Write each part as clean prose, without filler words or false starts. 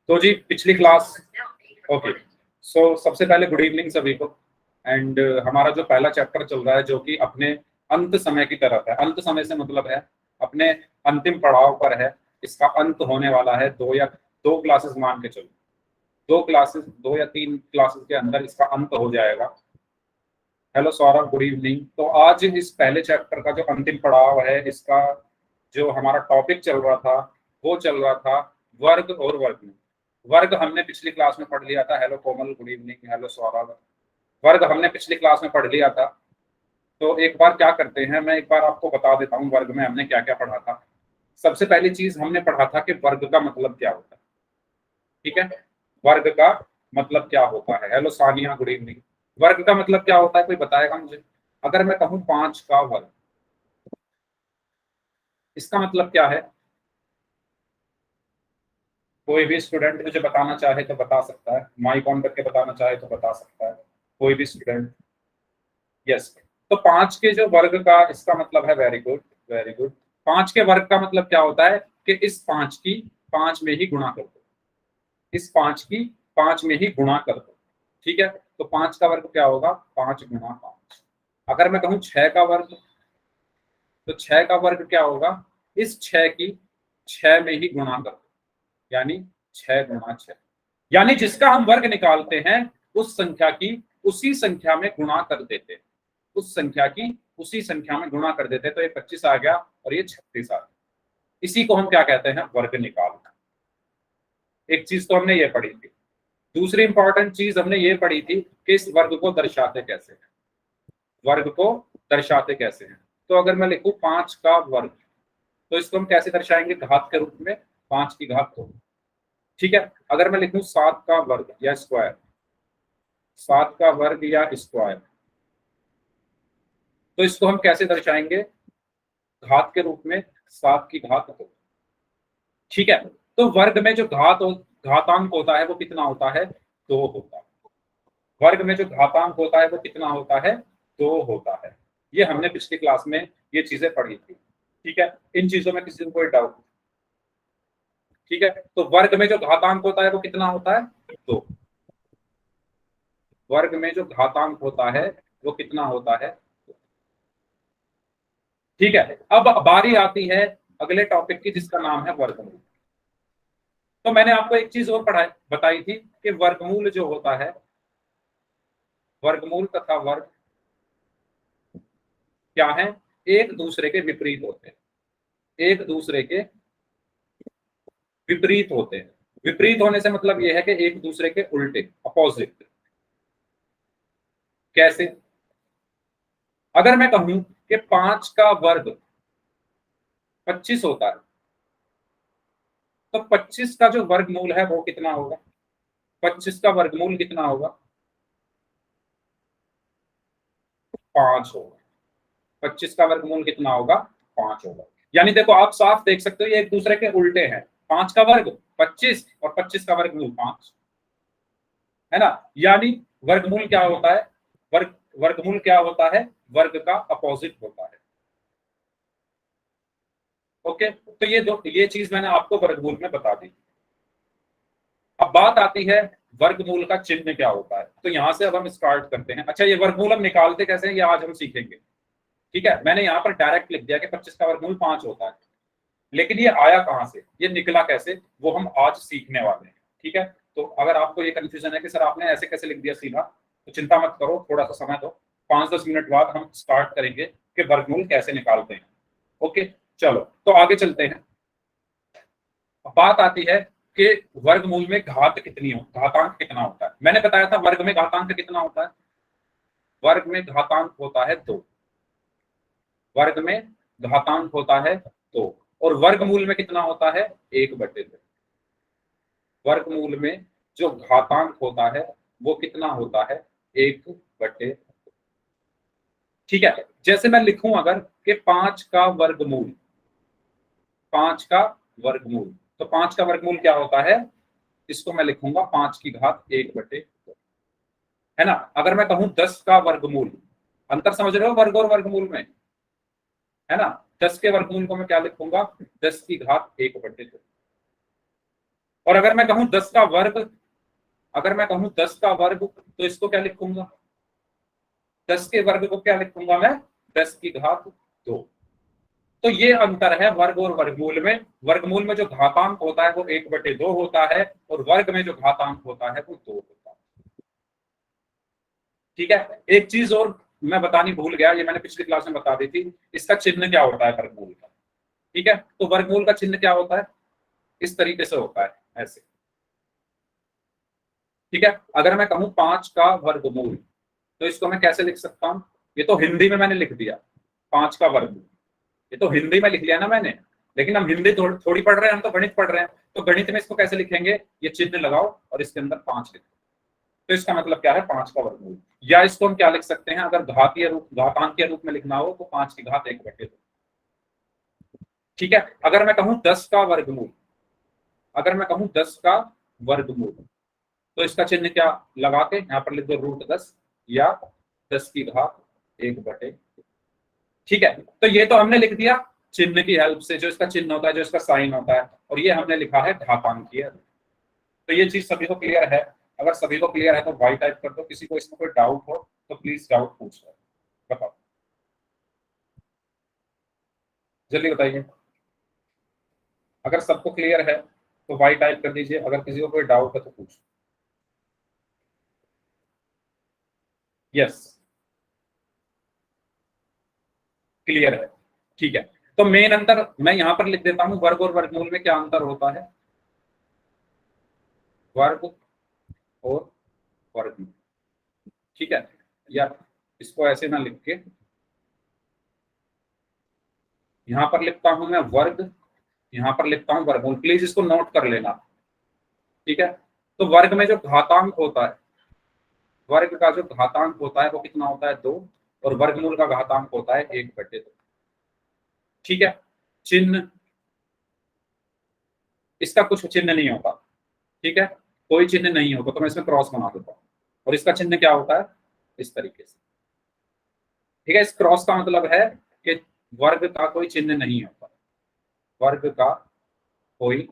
तो जी पिछली class okay so सबसे पहले गुड इवनिंग सभी को। एंड हमारा जो पहला चैप्टर चल रहा है जो कि अपने अंत समय की तरफ है। अंत समय से मतलब है अपने अंतिम पड़ाव पर है। इसका अंत होने वाला है दो क्लासेस मान के चलो, दो या तीन क्लासेस के अंदर इसका अंत हो जाएगा। Hello Saurabh, good evening. तो आज इस पहले चैप्टर का जो अंतिम पड़ाव है, इसका जो हमारा टॉपिक चल रहा था वो चल रहा था वर्ग और वर्ग। वर्ग हमने पिछली क्लास में पढ़ लिया था। हेलो कोमल, गुड इवनिंग। हेलो सौरभ। वर्ग हमने पिछली क्लास में पढ़ लिया था। तो एक बार क्या करते हैं, मैं एक बार आपको बता देता हूँ वर्ग में हमने क्या क्या पढ़ा था। सबसे पहली चीज हमने पढ़ा था कि वर्ग का मतलब क्या होता है। ठीक है, वर्ग का मतलब क्या होता है। Hello Sania, good evening. वर्ग का मतलब क्या होता है, कोई बताएगा मुझे? अगर मैं कहूँ 5 का वर्ग, इसका मतलब क्या है? कोई भी स्टूडेंट मुझे बताना चाहे तो बता सकता है, माइक ऑन करके बताना चाहे तो बता सकता है कोई भी स्टूडेंट। यस, तो 5 के जो वर्ग का इसका मतलब है, वेरी गुड वेरी गुड। 5 के वर्ग का मतलब क्या होता है कि इस 5 की 5 में ही गुणा कर दो, इस 5 की 5 में ही गुणा कर दो। ठीक है, तो 5 का वर्ग क्या होगा? 5 गुणा 5। अगर मैं कहूँ 6 का वर्ग, तो 6 का वर्ग क्या होगा? इस 6 की 6 में ही गुणा कर दो, यानी 6 गुणा 6। यानी जिसका हम वर्ग निकालते हैं उस संख्या की उसी संख्या में गुणा कर देते हैं, उस संख्या की उसी संख्या में गुणा कर देते हैं। तो ये 25 आ गया और ये 36 आ गया। इसी को हम क्या कहते हैं? वर्ग निकालना। एक चीज तो हमने ये पढ़ी थी। दूसरी इंपॉर्टेंट चीज हमने ये पढ़ी थी कि इस वर्ग को दर्शाते कैसे हैं, वर्ग को दर्शाते कैसे हैं। तो अगर मैं लिखूं 5 का वर्ग, तो इसको हम कैसे दर्शाएंगे? घात के रूप में, 5 की घात 2। ठीक है, अगर मैं लिखूं 7 का वर्ग या स्क्वायर, 7 का वर्ग या स्क्वायर, तो इसको हम कैसे दर्शाएंगे? घात के रूप में, 7 की घात 2। ठीक है, तो वर्ग में जो घातांक होता है वो कितना होता है? 2 होता है। वर्ग में जो घातांक होता है वो कितना होता है? 2 होता है। ये हमने पिछली क्लास में ये चीजें पढ़ी थी। ठीक है, इन चीजों में किसी को कोई डाउट? ठीक है, तो वर्ग में जो घातांक होता है वो कितना होता है? 2। वर्ग में जो घातांक होता है वो कितना होता है? ठीक है, अब बारी आती है अगले टॉपिक की, जिसका नाम है वर्गमूल। तो मैंने आपको एक चीज और बताई थी कि वर्गमूल जो होता है, वर्गमूल तथा वर्ग क्या है? एक दूसरे के विपरीत होते हैं, एक दूसरे के विपरीत होते हैं। विपरीत होने से मतलब यह है कि एक दूसरे के उल्टे, अपोजिट। कैसे? अगर मैं कहूं कि 5 का वर्ग 25 होता है, तो 25 का जो वर्गमूल है वो कितना होगा? 25 का वर्गमूल कितना होगा? 5 होगा। 25 का वर्गमूल कितना होगा? 5 होगा। यानी देखो, आप साफ देख सकते हो ये एक दूसरे के उल्टे हैं। 5 का वर्ग 25 और 25 का वर्गमूल 5, है ना? यानी वर्गमूल क्या होता है? वर्गमूल क्या होता है? वर्ग का अपोजिट होता है। ओके, तो ये चीज मैंने आपको वर्गमूल में बता दी। अब बात आती है वर्गमूल का चिन्ह क्या होता है। तो यहां से अब हम स्टार्ट करते हैं। अच्छा, ये वर्गमूल हम निकालते कैसे हैं ये आज हम सीखेंगे। ठीक है, मैंने यहाँ पर डायरेक्ट लिख दिया कि 25 का वर्गमूल 5 होता है, लेकिन ये आया कहां से, ये निकला कैसे, वो हम आज सीखने वाले हैं। ठीक है, तो अगर आपको ये कंफ्यूजन है कि सर आपने ऐसे कैसे लिख दिया सीधा, तो चिंता मत करो, थोड़ा सा समय दो। 5-10 मिनट बाद हम स्टार्ट करेंगे कि वर्गमूल कैसे निकालते हैं। ओके, चलो तो आगे चलते हैं। बात आती है कि वर्गमूल में घातांक कितना होता है। मैंने बताया था वर्ग में घातांक कितना होता है। वर्ग में घातांक होता है 2। वर्ग में घातांक होता है 2। और वर्गमूल में कितना होता है? 1/2। वर्गमूल में जो घातांक होता है वो कितना होता है? 1/2। ठीक है, जैसे मैं लिखूं अगर कि 5 का वर्गमूल, 5 का वर्गमूल, तो 5 का वर्गमूल क्या होता है? इसको मैं लिखूंगा 5 की घात 1/2, है ना? अगर मैं कहूं 10 का वर्गमूल, अंतर समझ रहे हो वर्ग और वर्गमूल में, है ना? 10 के वर्गमूल को मैं क्या लिखूंगा? 10 की घात 1/2। और अगर मैं कहूं 10 का वर्ग, अगर मैं कहूं 10 का वर्ग, तो इसको क्या लिखूंगा? 10 के वर्ग को क्या लिखूंगा मैं? 10 की घात 2। तो ये अंतर है वर्ग और वर्गमूल में। वर्गमूल में जो घातांक होता है वो 1/2 होता है, और वर्ग में जो घातांक होता है वो 2 होता है। ठीक है, एक चीज और मैं बतानी भूल गया, ये मैंने पिछली क्लास में बता दी थी, इसका चिन्ह क्या होता है वर्गमूल का। ठीक है, तो वर्गमूल का चिन्ह क्या होता है? इस तरीके से होता है, ऐसे। ठीक है, अगर मैं कहूं 5 का वर्गमूल, तो इसको मैं कैसे लिख सकता हूं? ये तो हिंदी में मैंने लिख दिया, 5 का वर्गमूल, ये तो हिंदी में लिख लिया ना मैंने, लेकिन हम हिंदी थोड़ी पढ़ रहे हैं, हम तो गणित पढ़ रहे हैं। तो गणित में इसको कैसे लिखेंगे? ये चिन्ह लगाओ और इसके अंदर 5 लिखो, तो इसका मतलब क्या है? 5 का वर्गमूल। या इसको हम क्या लिख सकते हैं, अगर घातीय रूप, घातांकीय रूप में लिखना हो, तो 5 की घात 1/2। ठीक है, अगर मैं कहूं 10 का वर्गमूल, अगर मैं कहूं 10 का वर्गमूल, तो इसका चिन्ह क्या लगा के यहां पर लिख दो √10, या 10 की घात 1/2। ठीक है, तो ये तो हमने लिख दिया चिन्ह की हेल्प से, जो इसका चिन्ह होता है, जो इसका साइन होता है, और ये हमने लिखा है घातांकीय। तो ये चीज सभी को क्लियर है? अगर सभी को क्लियर है तो वाई टाइप कर दो। किसी को इसमें कोई डाउट हो तो प्लीज डाउट पूछ लो, बताओ, जल्दी बताइए। अगर सबको क्लियर है तो वाई टाइप कर दीजिए, अगर किसी को कोई डाउट है तो पूछ। यस, क्लियर है। ठीक है, तो मेन अंतर मैं यहां पर लिख देता हूं, वर्ग और वर्गमूल में क्या अंतर होता है? वर्ग और वर्गमूल। ठीक है, या इसको ऐसे ना लिख के यहां पर लिखता हूं मैं वर्ग, यहां पर लिखता हूं वर्गमूल। प्लीज इसको नोट कर लेना। ठीक है, तो वर्ग में जो घातांक होता है, वर्ग का जो घातांक होता है वो कितना होता है? 2, और वर्गमूल का घातांक होता है 1/2। ठीक है, चिन्ह, इसका कुछ चिन्ह नहीं होता। ठीक है, कोई चिन्ह नहीं होता, तो मैं इसमें क्रॉस बना देता हूँ। और इसका चिन्ह क्या होता है? इस तरीके से। ठीक है, इस क्रॉस का मतलब है कि वर्ग का कोई चिन्ह नहीं होता, वर्ग का कोई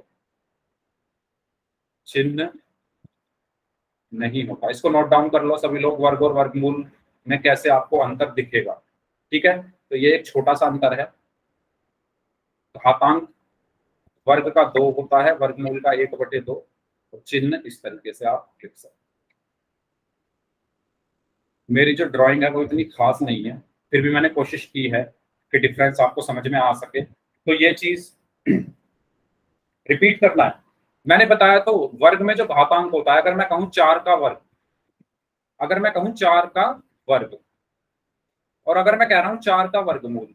चिन्ह नहीं होता। इसको नोट डाउन कर लो सभी लोग, वर्ग और वर्गमूल में कैसे आपको अंतर दिखेगा। ठीक है, तो ये एक छोटा सा अंतर है। घातांक वर्ग का 2 होता है, वर्गमूल का 1/2। तो चिन्ह इस तरीके से आप लिख सकते हैं। मेरी जो ड्राइंग है वो इतनी खास नहीं है, फिर भी मैंने कोशिश की है कि डिफरेंस आपको समझ में आ सके। तो ये चीज रिपीट करना है। मैंने बताया तो वर्ग में जो घातांक होता है, अगर मैं कहूं 4 का वर्ग, अगर मैं कहूं 4 का वर्ग, और अगर मैं कह रहा हूं 4 का वर्गमूल,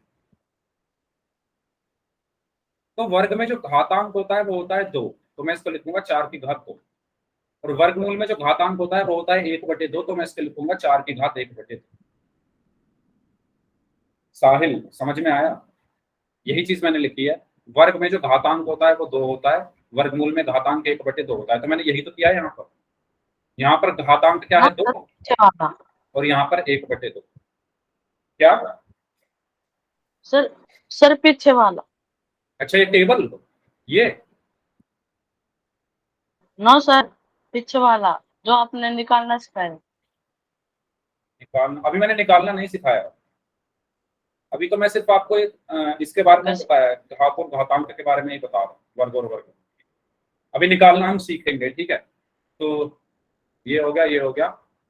तो वर्ग में जो घातांक होता है वो होता है 2, तो मैं इसको लिखूंगा 4 की घात 2। और वर्गमूल में जो घातांक होता है वो होता है 1/2, तो मैं इसको लिखूंगा 4 की घात 1/2। साहिल, समझ में आया? यही चीज मैंने लिखी है। वर्ग में जो घातांक होता है वो 2 होता है, वर्गमूल में घातांक 1/2 होता है। तो मैंने यही तो किया है यहाँ पर। यहाँ पर घातांक क्या हाँ है? 2, अच्छा और यहाँ पर 1/2। क्या? सर, सर पीछे वाला। अच्छा, ये टेबल, ये नो सर, पीछे वाला जो आपने निकालना सिखाया। निकालना, अभी मैंने निकालना नहीं सिखाया। अभी तो मैं सिर्फ आपको इसके बारे में बस बताया, घात और घातांक के बारे में ही बता रहा हूँ, वर्ग और वर्ग। अभी निकालना हम सीखेंगे। ठीक है, तो ये हो गया, ये हो गया।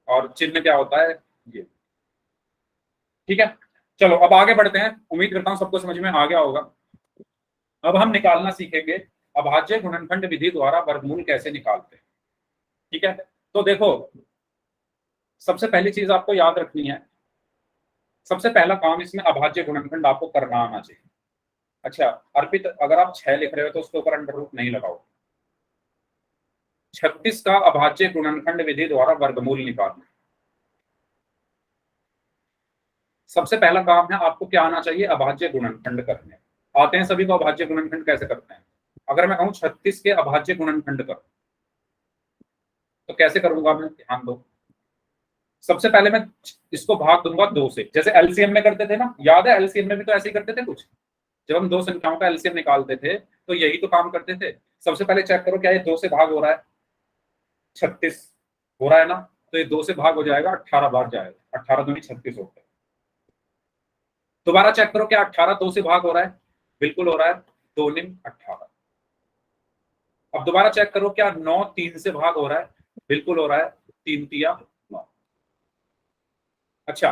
और चिन्ह क्या होता है? ये। ठीक है, चलो अब आगे बढ़ते हैं। उम्मीद करता हूँ सबको समझ में आ गया होगा। अब हम निकालना सीखेंगे अभाज्य गुणनखंड विधि द्वारा वर्गमूल कैसे निकालते हैं। ठीक है, तो देखो, सबसे पहली चीज आपको याद रखनी है, सबसे पहला काम इसमें अभाज्य गुणनखंड आपको करना आना चाहिए। अच्छा अर्पित, अगर आप 6 लिख रहे हो तो उसके ऊपर अंडर रूट नहीं लगाओ। 36 का अभाज्य गुणनखंड विधि द्वारा वर्गमूल निकालना। सबसे पहला काम है, आपको क्या आना चाहिए? अभाज्य गुणनखंड करने। आते हैं सभी को अभाज्य गुणनखंड कैसे करते हैं? अगर मैं कहूं 36 के अभाज्य गुणनखंड कर, तो कैसे करूंगा मैं? ध्यान दो। सबसे पहले मैं इसको भाग दूंगा 2 से, जैसे एलसीएम में करते थे ना, याद है? एलसीएम में भी तो ऐसे ही करते थे कुछ। जब हम दो संख्याओं का एलसीएम निकालते थे तो यही तो काम करते थे। सबसे पहले चेक करो क्या ये 2 से भाग हो रहा है, 36 हो रहा है ना, तो ये 2 से भाग हो जाएगा, 18 बार जाएगा, 18 दूनी 36 होता है। दोबारा चेक करो क्या 18 2 से भाग हो रहा है, बिल्कुल हो रहा है, 2 निम 18। अब दोबारा चेक करो क्या 9 3 से भाग हो रहा है, बिल्कुल हो रहा है, 3 तिया 9। अच्छा,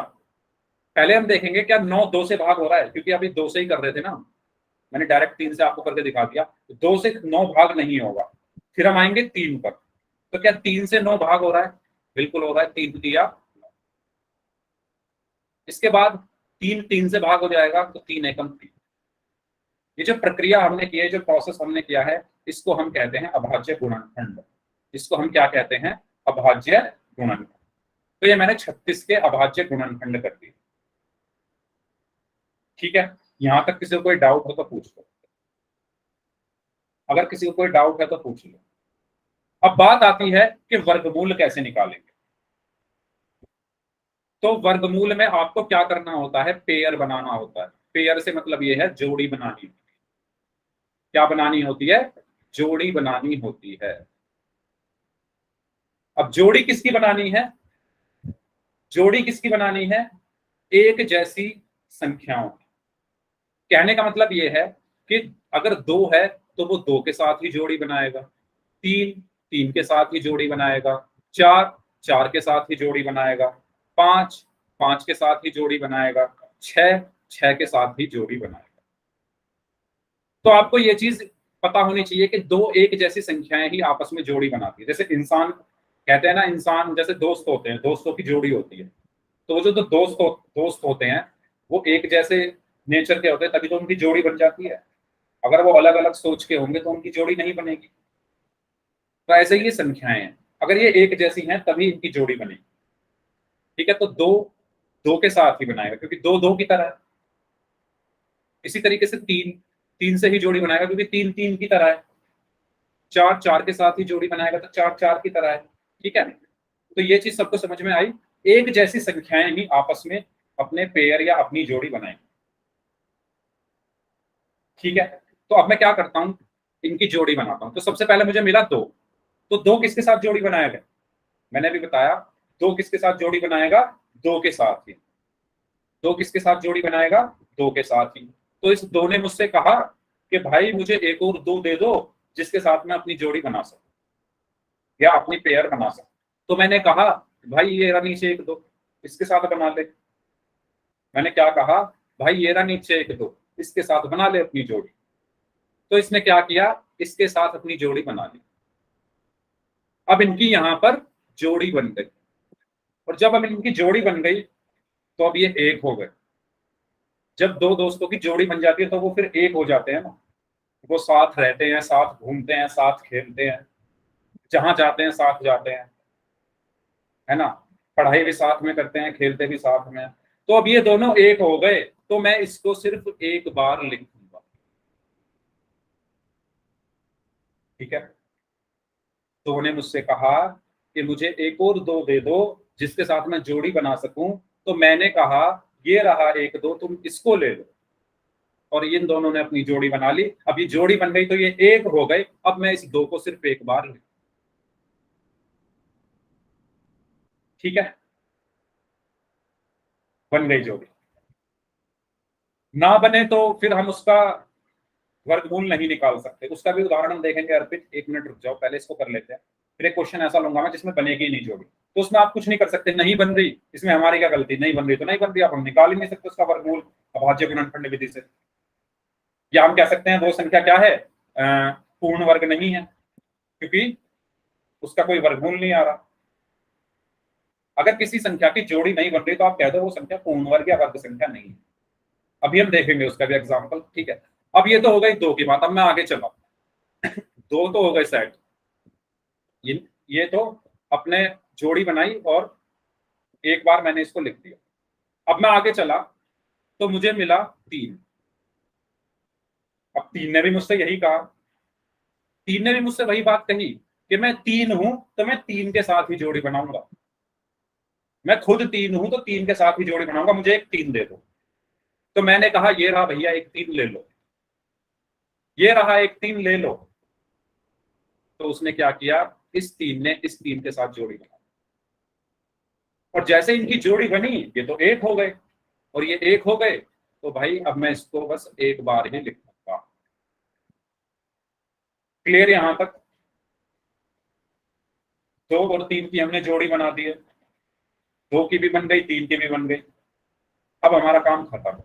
पहले हम देखेंगे क्या 9 2 से भाग हो रहा है, क्योंकि अभी 2 से ही कर रहे थे ना, मैंने डायरेक्ट 3 से आपको करके दिखा दिया। 2 से 9 भाग नहीं होगा, फिर हम आएंगे 3 पर, तो क्या 3 से 9 भाग हो रहा है, बिल्कुल हो रहा है, 3 तिया 9। इसके बाद 3 3 से भाग हो जाएगा, तो 3 एकम 3। ये जो प्रक्रिया हमने की है, जो प्रोसेस हमने किया है, इसको हम कहते हैं अभाज्य गुणनखंड। इसको हम क्या कहते हैं, अभाज्य गुणनखंड। तो ये मैंने 36 के अभाज्य गुणनखंड कर दिए। ठीक है, यहां तक किसी को कोई डाउट हो तो पूछ लो, अगर किसी को कोई डाउट है तो पूछ लो। अब बात आती है कि वर्गमूल कैसे निकालेंगे। तो वर्गमूल में आपको क्या करना होता है, पेयर बनाना होता है। पेयर से मतलब ये है जोड़ी बनानी। क्या बनानी होती है, जोड़ी बनानी होती है। अब जोड़ी किसकी बनानी है, जोड़ी किसकी बनानी है, एक जैसी संख्याओं की। कहने का मतलब ये है कि अगर 2 है तो वो 2 के साथ ही जोड़ी बनाएगा, 3 3 के साथ ही जोड़ी बनाएगा, 4 4 के साथ ही जोड़ी बनाएगा, 5 5 के साथ ही जोड़ी बनाएगा, 6 6 के साथ ही जोड़ी बनाएगा। तो आपको ये चीज पता होनी चाहिए कि 2 एक जैसी संख्याएं ही आपस में जोड़ी बनाती है। जैसे इंसान कहते हैं ना, इंसान जैसे दोस्त होते हैं, दोस्तों की जोड़ी होती है। तो वो जो दोस्त होते हैं वो एक जैसे नेचर के होते हैं, तभी तो उनकी जोड़ी बन जाती है। अगर वो अलग अलग सोच के होंगे तो उनकी जोड़ी नहीं बनेगी। तो ऐसे ही ये संख्याएं हैं, अगर ये एक जैसी हैं तभी इनकी जोड़ी बनेगी। ठीक है, तो 2 2 के साथ ही बनाएगा क्योंकि 2 2 की तरह है। इसी तरीके से 3 3 से ही जोड़ी बनाएगा क्योंकि 3 3 की तरह है। 4 4 के साथ ही जोड़ी बनाएगा तो 4 4 की तरह है। ठीक है, तो ये चीज सबको समझ में आई। एक जैसी संख्याएं ही आपस में अपने पेयर या अपनी जोड़ी बनाएंगे। ठीक है, तो अब मैं क्या करता हूं, इनकी जोड़ी बनाता हूं। तो सबसे पहले मुझे मिला 2, तो 2 किसके साथ जोड़ी बनाएगा, मैंने अभी बताया 2 किसके साथ जोड़ी बनाएगा, 2 के साथ ही। 2 किसके साथ जोड़ी बनाएगा, 2 के साथ ही। तो इस 2 ने मुझसे कहा कि भाई मुझे एक और 2 दे दो जिसके साथ मैं अपनी जोड़ी बना सकूं या अपनी पेयर बना सकूं। तो मैंने कहा भाई ये रहा नीचे एक 2, इसके साथ बना ले। मैंने क्या कहा, भाई ये रहा नीचे एक 2, इसके साथ बना ले अपनी जोड़ी। तो इसने क्या किया, इसके साथ अपनी जोड़ी बना ली। अब इनकी यहां पर जोड़ी बन गई, और जब अब इनकी जोड़ी बन गई तो अब ये एक हो गए। जब 2 दोस्तों की जोड़ी बन जाती है तो वो फिर एक हो जाते हैं ना, वो साथ रहते हैं, साथ घूमते हैं, साथ खेलते हैं, जहां जाते हैं साथ जाते हैं, है ना, पढ़ाई भी साथ में करते हैं, खेलते भी साथ में। तो अब ये दोनों एक हो गए, तो मैं इसको सिर्फ एक बार लिख दूंगा। ठीक है, तो उन्होंने मुझसे कहा कि मुझे एक और 2 दे दो जिसके साथ मैं जोड़ी बना सकूं। तो मैंने कहा ये रहा एक 2, तुम इसको ले लो। और इन दोनों ने अपनी जोड़ी बना ली। अब ये जोड़ी बन गई तो ये एक हो गए। अब मैं इस 2 को सिर्फ एक बार लिख। ठीक है, बन गई जोड़ी। ना बने तो फिर हम उसका वर्गमूल नहीं निकाल सकते। उसका भी उदाहरण हम देखेंगे। अर्पित 1 मिनट रुक जाओ, पहले इसको कर लेते हैं, फिर एक क्वेश्चन ऐसा लूंगा मैं जिसमें बनेगी ही नहीं जोड़ी। तो उसमें आप कुछ नहीं कर सकते, नहीं बन रही, इसमें हमारी क्या गलती, नहीं बन रही तो नहीं बन रही, अब हम निकाल ही नहीं सकते उसका वर्गमूल अभाज्य गुणनखंड विधि से। या हम कह सकते हैं वो संख्या क्या है, पूर्ण वर्ग नहीं है, क्योंकि उसका कोई वर्गमूल नहीं आ रहा। अगर किसी संख्या की जोड़ी नहीं बन रही तो आप कह दो वो संख्या पूर्ण वर्ग या वर्ग संख्या नहीं है। अभी हम देखेंगे उसका भी एग्जाम्पल। ठीक है, अब ये तो हो गई 2 की बात। अब मैं आगे चला, 2 तो हो गए सेट, ये तो अपने जोड़ी बनाई और एक बार मैंने इसको लिख दिया। अब मैं आगे चला तो मुझे मिला 3। अब 3 ने भी मुझसे यही कहा, 3 ने भी मुझसे वही बात कही कि मैं 3 हूं तो मैं 3 के साथ ही जोड़ी बनाऊंगा। मैं खुद 3 हूं तो 3 के साथ ही जोड़ी बनाऊंगा, मुझे एक 3 दे दो। तो मैंने कहा ये रहा भैया एक 3 ले लो। ये रहा एक 3 ले लो, तो उसने क्या किया, इस 3 ने इस 3 के साथ जोड़ी बना, और जैसे इनकी जोड़ी बनी ये तो 1 हो गए, और ये 1 हो गए, तो भाई अब मैं इसको बस एक बार ही लिख दूंगा। क्लियर यहां तक? 2 और 3 की हमने जोड़ी बना दी है, 2 की भी बन गई, 3 की भी बन गई। अब हमारा काम खत्म।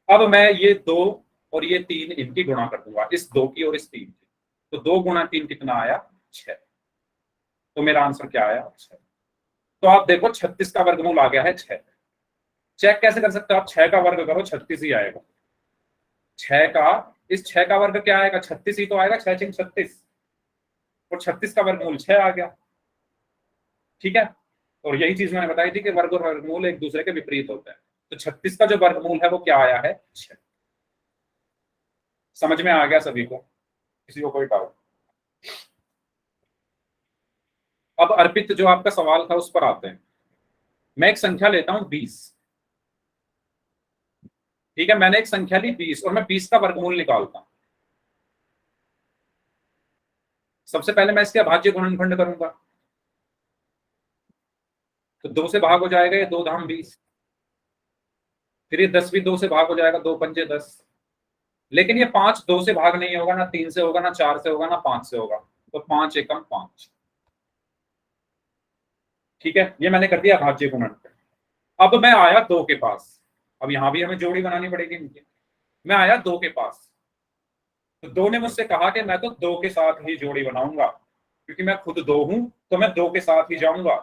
अब मैं ये 2 और ये 3 इनकी गुणा कर दूंगा, इस 2 की और इस 3 की। तो 2 गुणा 3 कितना आया, 6। तो मेरा आंसर क्या आया, 6। तो आप देखो 36 का वर्गमूल आ गया है 6। चेक कैसे कर सकते हो आप, 6 का वर्ग करो 36 ही आएगा। 6 का, इस 6 का वर्ग क्या आएगा, 36 ही तो आएगा, 6 6 36, और 36 का वर्गमूल 6 आ गया। ठीक है, और यही चीज मैंने बताई थी कि वर्ग और वर्गमूल एक दूसरे के विपरीत होते हैं। तो 36 का जो वर्गमूल है वो क्या आया है, 6। समझ में आ गया सभी को? किसी को कोई डाउट? अब अर्पित जो आपका सवाल था उस पर आते हैं। मैं एक संख्या लेता हूं 20। ठीक है, मैंने एक संख्या ली 20 और मैं 20 का वर्गमूल निकालता हूं। सबसे पहले मैं इसके अभाज्य गुणनखंड करूंगा, तो 2 से भाग हो जाएगा, ये 2 धाम 20। फिर ये 10 भी 2 से भाग हो जाएगा, 2 पंजे 10। लेकिन ये 5 2 से भाग नहीं होगा, ना 3 से होगा, ना 4 से होगा, ना 5 से होगा। तो 5 एकम 5। ठीक है, ये मैंने कर दिया अभाज्य गुणनखंड। अब मैं आया 2 के पास। अब यहां भी हमें जोड़ी बनानी पड़ेगी इनकी। मैं आया 2 के पास, तो 2 ने मुझसे कहा कि मैं तो 2 के साथ ही जोड़ी बनाऊंगा, क्योंकि मैं खुद 2 हूं, तो मैं 2 के साथ ही जाऊंगा।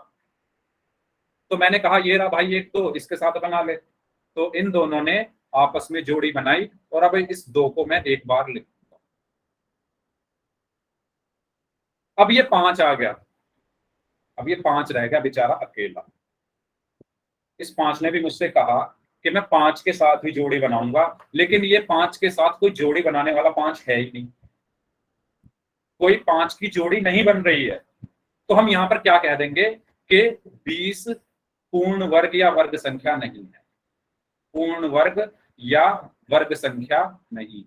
तो मैंने कहा ये रहा भाई, एक तो इसके साथ बना ले। तो इन दोनों ने आपस में जोड़ी बनाई, और अब इस 2 को मैं एक बार लिख दूंगा। अब ये 5 आ गया, अब ये 5 रह गया बेचारा अकेला। इस 5 ने भी मुझसे कहा कि मैं 5 के साथ ही जोड़ी बनाऊंगा, लेकिन ये 5 के साथ कोई जोड़ी बनाने वाला 5 है ही नहीं। कोई 5 की जोड़ी नहीं बन रही है। तो हम यहां पर क्या कह देंगे कि 20 पूर्ण वर्ग या वर्ग संख्या नहीं है। पूर्ण वर्ग या वर्ग संख्या नहीं,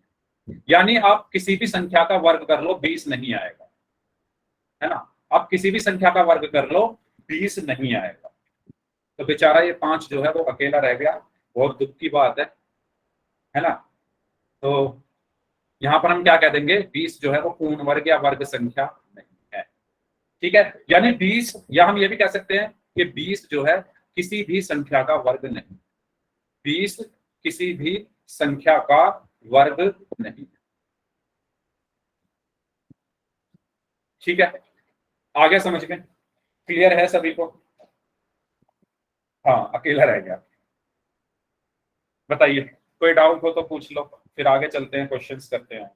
यानी आप किसी भी संख्या का वर्ग कर लो 20 नहीं आएगा, है ना। आप किसी भी संख्या का वर्ग कर लो 20 नहीं आएगा। तो बेचारा ये 5 जो है वो अकेला रह गया। बहुत दुख की बात है ना। तो यहां पर हम क्या कह देंगे, 20 जो है वो पूर्ण वर्ग या वर्ग संख्या नहीं है। ठीक है, यानी 20, या हम ये भी कह सकते हैं कि 20 जो है किसी भी संख्या का वर्ग नहीं। 20 किसी भी संख्या का वर्ग नहीं। ठीक है, आ गया समझ में? क्लियर है सभी को? हाँ, अकेला रह गया। बताइए, कोई डाउट हो तो पूछ लो, फिर आगे चलते हैं, क्वेश्चंस करते हैं।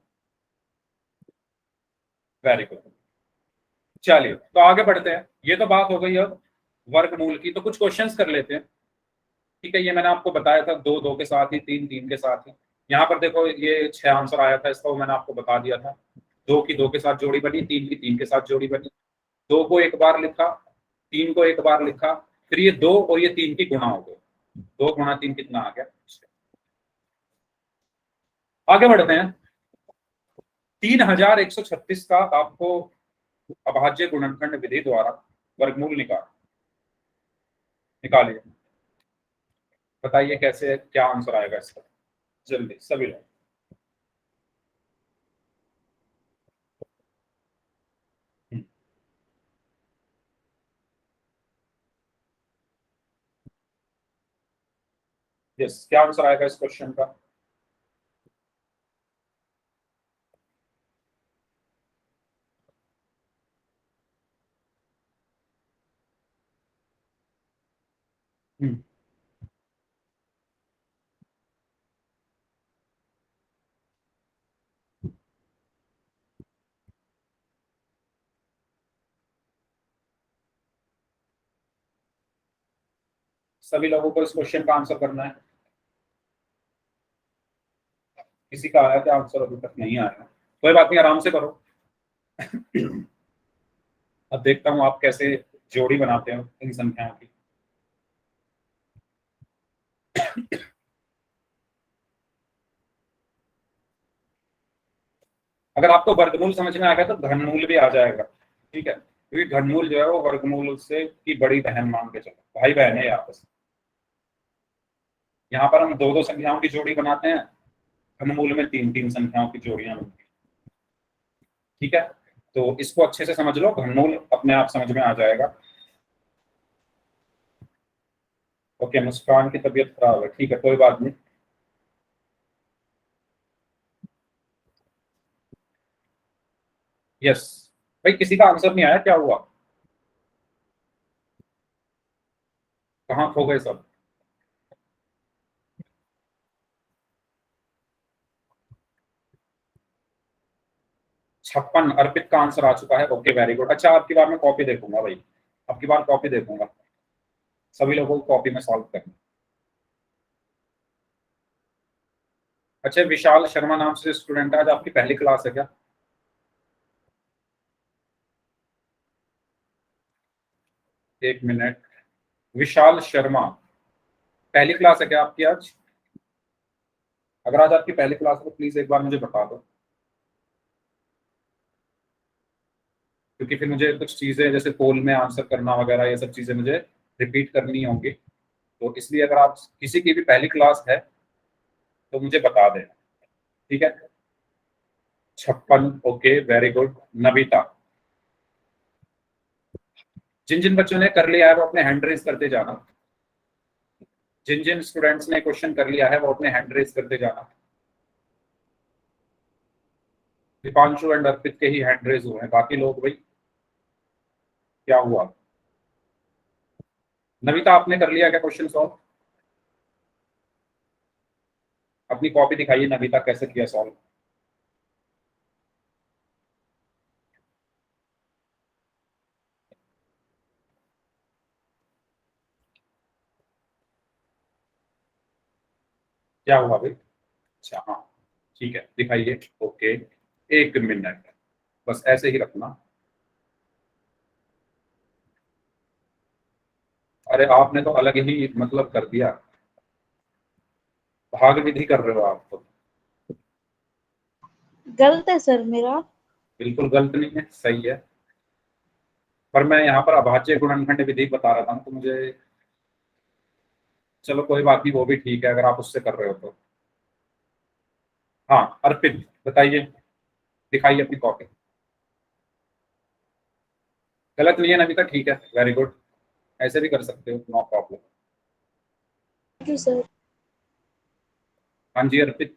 Very good. चलिए तो आगे बढ़ते हैं। ये तो बात हो गई अब वर्गमूल की, तो कुछ क्वेश्चंस कर लेते हैं। ठीक है, ये मैंने आपको बताया था, 2 2 के साथ ही, 3 3 के साथ ही। यहाँ पर देखो ये 6 आंसर आया था इसका, वो मैंने आपको बता दिया था। 2 की 2 के साथ जोड़ी बनी, 3 की 3 के साथ जोड़ी बनी। 2 को एक बार लिखा, 3 को एक बार लिखा, फिर ये 2 और ये 3 की गुणा हो गई। 2 गुणा 3 कितना आ गया, 6। आगे बढ़ते हैं। 3136 का आपको अभाज्य गुणनखंड विधि द्वारा वर्गमूल निकालिए। बताइए कैसे, क्या आंसर आएगा इसका, जल्दी सभी लोग। यस, क्या आंसर आएगा इस क्वेश्चन का? हम्म, सभी लोगों को इस क्वेश्चन का आंसर करना है। किसी का आया क्या आंसर? अभी तक नहीं आया, कोई बात नहीं, आराम से करो। अब देखता हूँ आप कैसे जोड़ी बनाते हो इन संख्याओं की। अगर आपको वर्गमूल समझ में आ गया तो घनमूल भी आ जाएगा, ठीक है, क्योंकि घनमूल जो है वो वर्गमूल से की बड़ी बहन मान के चलो, भाई बहन है आपस में। यहाँ पर हम दो दो संख्याओं की जोड़ी बनाते हैं, घनमूल में तीन तीन संख्याओं की जोड़ियां बनती हैं, ठीक है। तो इसको अच्छे से समझ लो, घनमूल अपने आप समझ में आ जाएगा। ओके, मुस्कान की तबीयत खराब है, ठीक है, कोई बात नहीं। यस भाई, किसी का आंसर नहीं आया, क्या हुआ, कहाँ खो गए सब? 56 अर्पित का आंसर आ चुका है। Okay very good. अच्छा, आपकी बार मैं कॉपी देखूंगा भाई, आपकी बार कॉपी देखूंगा, सभी लोगों को कॉपी में सॉल्व करना। अच्छा, विशाल शर्मा नाम से स्टूडेंट है, आज आपकी पहली क्लास है क्या? एक मिनट, विशाल शर्मा, पहली क्लास है क्या आपकी आज? अगर आज आपकी पहली क्लास है तो प्लीज एक बार मुझे बता दो, क्योंकि फिर मुझे कुछ चीजें जैसे पोल में आंसर करना वगैरह ये सब चीजें मुझे रिपीट करनी होंगी, तो इसलिए अगर आप किसी की भी पहली क्लास है तो मुझे बता देना, ठीक है। 56, ओके वेरी गुड। नविता, जिन जिन बच्चों ने कर लिया है वो अपने हैंड रेज करते जाना, जिन जिन स्टूडेंट्स ने क्वेश्चन कर लिया है वो अपने हैंड रेज करते जाना। दीपांशु एंड अर्पित के ही हैंड रेज हुए हैं, बाकी लोग भाई क्या हुआ? नविता, आपने कर लिया क्या क्वेश्चन सॉल्व? अपनी कॉपी दिखाइए नविता, कैसे किया सॉल्व? क्या हुआ भाई? अच्छा हाँ, ठीक है, दिखाइए। ओके, एक मिनट, बस ऐसे ही रखना। अरे आपने तो अलग ही मतलब कर दिया, भाग विधि कर रहे हो आप तो। गलत है सर मेरा। बिल्कुल गलत नहीं है, सही है, पर मैं यहाँ पर अभाज्य गुणनखंड विधि बता रहा था तो मुझे, चलो कोई बात नहीं, वो भी ठीक है अगर आप उससे कर रहे हो तो। हाँ अर्पित, बताइए, दिखाइए अपनी कॉपी। गलत नहीं है नमिता, ठीक है, वेरी गुड, ऐसे भी कर सकते हो, no problem. Thank you sir. हाँ जी अर्पित,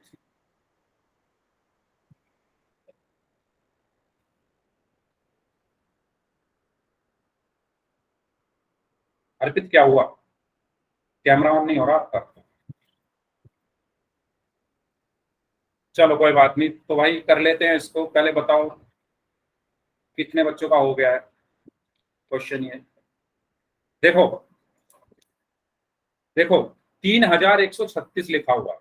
अर्पित क्या हुआ, कैमरा ऑन नहीं हो रहा आपका? चलो कोई बात नहीं, तो भाई कर लेते हैं इसको, पहले बताओ कितने बच्चों का हो गया है क्वेश्चन ये। देखो देखो, 3136 लिखा हुआ है।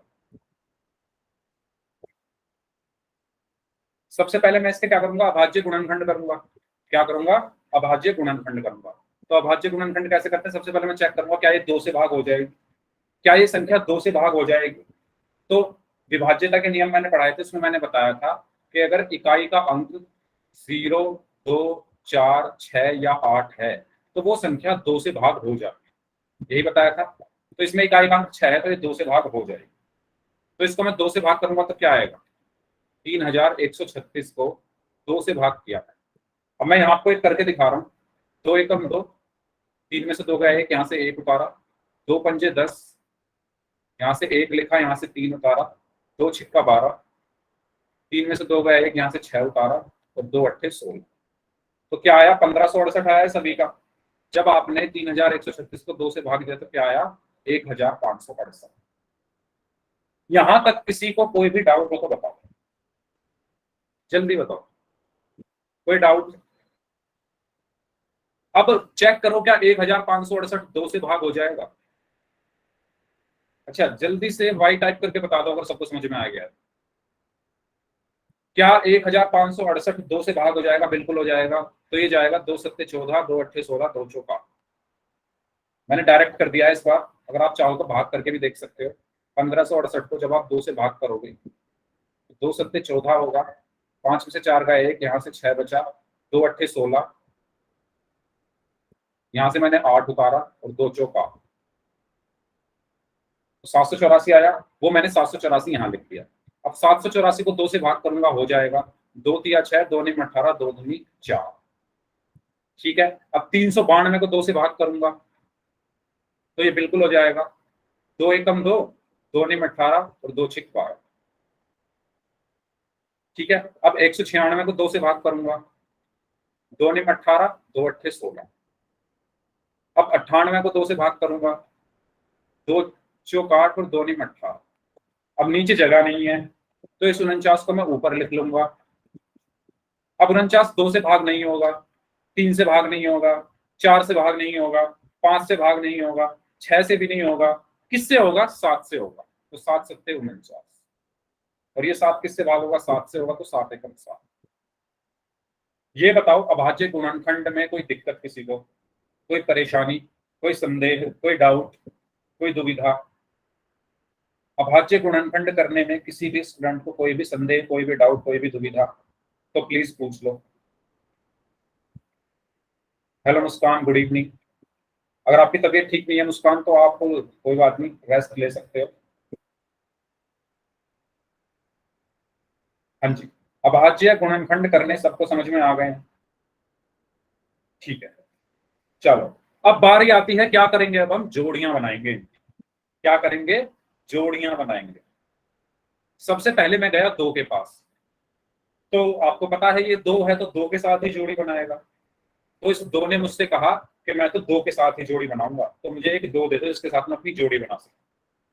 सबसे पहले मैं इसके क्या करूंगा, अभाज्य गुणनखंड करूंगा। क्या करूंगा? अभाज्य गुणनखंड करूंगा। तो अभाज्य गुणनखंड कैसे करते हैं, सबसे पहले मैं चेक करूंगा क्या ये दो से भाग हो जाएगी, क्या ये संख्या दो से भाग हो जाएगी। तो विभाज्यता के नियम मैंने पढ़ाए थे, उसमें मैंने बताया था कि अगर इकाई का अंक 0, 2, 4, 6 या 8 है तो वो संख्या दो से भाग हो जाती है, यही बताया था। तो इसमें इकाई का अंक 6 है तो ये दो से भाग हो जाएगी, तो इसको मैं दो से भाग करूंगा तो क्या आएगा, 3136 को दो से भाग किया है। अब मैं यहाँ आपको एक करके दिखा रहा हूँ, दो एकम दो, तीन में से दो गया एक, यहाँ से एक उतारा, दो पंजे 10, यहाँ से एक लिखा, यहाँ से तीन उतारा, दो छिक्का 12, तीन में से दो गया एक, यहाँ से 6 उतारा, और दो अट्ठे 16। तो क्या आया, 1568 आया है सभी का। जब आपने 3136 को दो से भाग दिया तो क्या आया, 1568। यहां तक किसी को कोई भी डाउट हो तो बताओ, जल्दी बताओ, कोई डाउट? अब चेक करो क्या 1568 दो से भाग हो जाएगा? अच्छा जल्दी से वाई टाइप करके बता दो अगर सबको समझ में आ गया है। क्या 1568 दो से भाग हो जाएगा? बिल्कुल हो जाएगा। तो ये जाएगा 2 सत्ते 14, 2 अट्ठे 16, 2 चौका। मैंने डायरेक्ट कर दिया है इस बार, अगर आप चाहो तो भाग करके भी देख सकते हो। 1568 को जब आप दो से भाग करोगे, 2 सत्ते 14 होगा, 5 में से 4 गया 1, यहाँ से 6 बचा, 2 अट्ठे 16, यहाँ से मैंने 8 उतारा और 2 चौका, तो 784 आया। वो मैंने 784 यहाँ लिख दिया। अब 784 को 2 से भाग करूंगा, हो जाएगा 2 तिया 6, 2 निम 18, 2 दूनी 4। ठीक है, अब 392 को 2 से भाग करूंगा तो ये बिल्कुल हो जाएगा, 2 एकम 2, 2 निम 18 और 2 छिक 12। ठीक है, अब 196 को 2 से भाग करूंगा, 2 निम 18, 2 अट्ठे 16। अब 98 को 2 से भाग करूंगा, 2 चौक 8 और 2 निम 18। अब नीचे जगह नहीं है तो इस 49 को मैं ऊपर लिख लूंगा। अब 49 2 से भाग नहीं होगा, 3 से भाग नहीं होगा, 4 से भाग नहीं होगा, 5 से भाग नहीं होगा, 6 से भी नहीं होगा, किससे होगा? 7 से होगा। तो 7 सत्ते 49, और ये 7 किससे भाग होगा? 7 से होगा, तो 7 एकम 7। ये बताओ अभाज्य गुणनखंड में कोई दिक्कत किसी को, कोई परेशानी, कोई संदेह, कोई डाउट, कोई दुविधा? अभाज्य गुणनखंड करने में किसी भी स्टूडेंट को कोई भी संदेह, कोई भी डाउट, कोई भी दुविधा, तो प्लीज पूछ लो। हेलो मुस्कान, गुड इवनिंग। अगर आपकी तबीयत ठीक नहीं है मुस्कान तो आप कोई बात नहीं, रेस्ट ले सकते हो। हाँ जी, अभाज्य गुणनखंड करने सबको समझ में आ गए हैं? ठीक है, चलो अब बारी आती है, क्या करेंगे अब हम? जोड़ियां बनाएंगे। क्या करेंगे? जोड़ियां बनाएंगे। सबसे पहले मैं गया 2 के पास, तो आपको पता है ये 2 है तो 2 के साथ ही जोड़ी बनाएगा। तो इस 2 ने मुझसे कहा कि मैं तो 2 के साथ ही जोड़ी बनाऊंगा, तो मुझे एक 2 दे दो जिसके साथ मैं अपनी जोड़ी बना सकूं।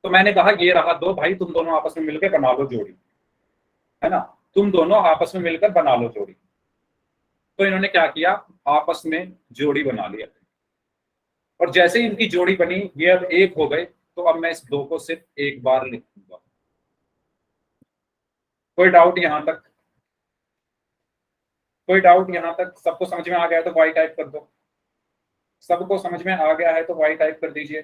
तो मैंने कहा ये रहा 2, भाई तुम दोनों आपस में मिलकर बना लो जोड़ी, है ना, तुम दोनों आपस में मिलकर बना लो जोड़ी। तो इन्होंने क्या किया? आपस में जोड़ी बना लिया, और जैसे ही इनकी जोड़ी बनी, ये अब 1 हो गए, तो अब मैं इस 2 को सिर्फ एक बार लिखूंगा। कोई डाउट यहां तक? कोई डाउट यहां तक? सबको समझ में आ गया तो वाई टाइप कर दो। सबको समझ में आ गया है तो वाई टाइप कर दीजिए।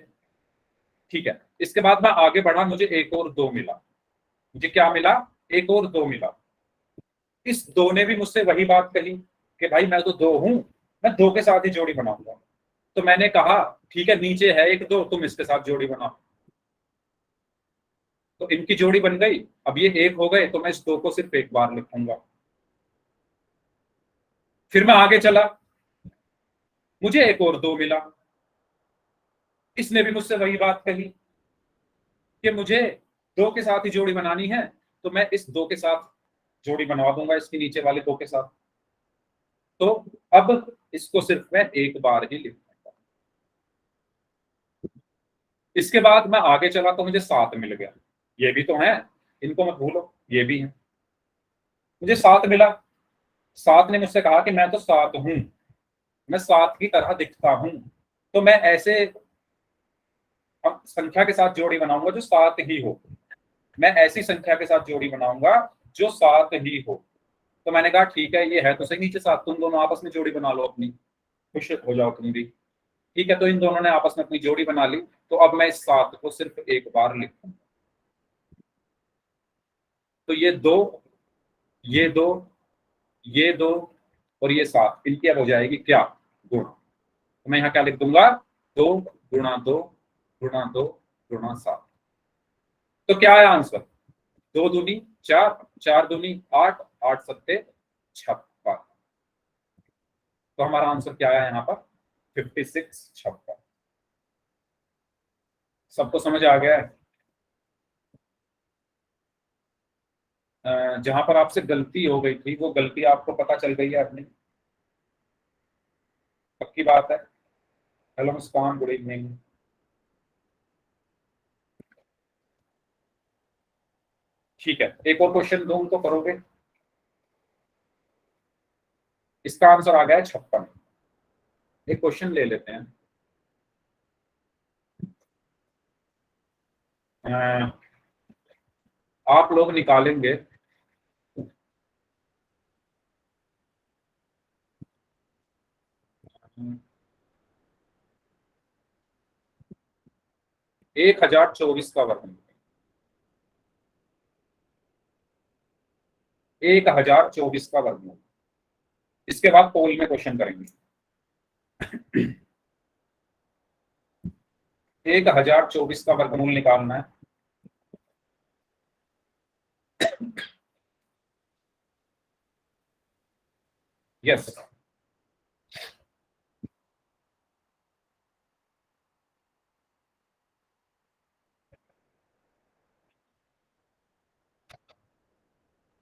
ठीक है, इसके बाद मैं आगे बढ़ा, मुझे एक और 2 मिला। मुझे क्या मिला? एक और 2 मिला। इस 2 ने भी मुझसे वही बात कही कि भाई मैं तो 2 हूं, मैं 2 के साथ ही जोड़ी बनाऊंगा। तो मैंने कहा ठीक है, नीचे है एक 2, तुम इसके साथ जोड़ी बनाओ। तो इनकी जोड़ी बन गई। अब ये 1 हो गए, तो मैं इस 2 को सिर्फ एक बार लिखूंगा। फिर मैं आगे चला, मुझे एक और 2 मिला। इसने भी मुझसे वही बात कही कि मुझे 2 के साथ ही जोड़ी बनानी है, तो मैं इस 2 के साथ जोड़ी बनवा दूंगा, इसके नीचे वाले 2 के साथ। तो अब इसको सिर्फ मैं एक बार ही लिखूंगा। इसके बाद मैं आगे चला तो मुझे 7 मिल गया। ये भी तो है, इनको मत भूलो, ये भी है। मुझे 7 मिला। 7 ने मुझसे कहा कि मैं तो 7 हूं, मैं 7 की तरह दिखता हूं, तो मैं ऐसे संख्या के साथ जोड़ी बनाऊंगा जो 7 ही हो। मैं ऐसी संख्या के साथ जोड़ी बनाऊंगा जो 7 ही हो। तो मैंने कहा ठीक है, ये है तो सही नीचे 7, तुम दोनों आपस में जोड़ी बना लो अपनी, खुश हो जाओ तुम भी। ठीक है, तो इन दोनों ने आपस में अपनी जोड़ी बना ली। तो अब मैं इस 7 को सिर्फ एक बार लिखूंगा। तो ये 2, ये 2, ये 2 और ये 7, इनकी अब हो जाएगी क्या? गुणा। तो मैं यहाँ क्या लिख दूंगा? 2 गुणा 2 गुणा 2 गुणा 7। तो क्या है आंसर? 2 दूनी 4, 4 दूनी 8, 8 सत्ते 56। तो हमारा आंसर क्या आया यहाँ पर? 56, 56। सबको समझ आ गया है? जहां पर आपसे गलती हो गई थी, वो गलती आपको पता चल गई है अपनी? पक्की बात है? हेलो मुस्कान, गुड इवनिंग। ठीक है, एक और क्वेश्चन दूं तो करोगे? इसका आंसर आ गया है 56। एक क्वेश्चन ले लेते हैं। आप लोग निकालेंगे अ, 1024 का वर्गमूल। 1024 का वर्गमूल। इसके बाद पोल में क्वेश्चन करेंगे। 1024 का वर्गमूल निकालना है। यस,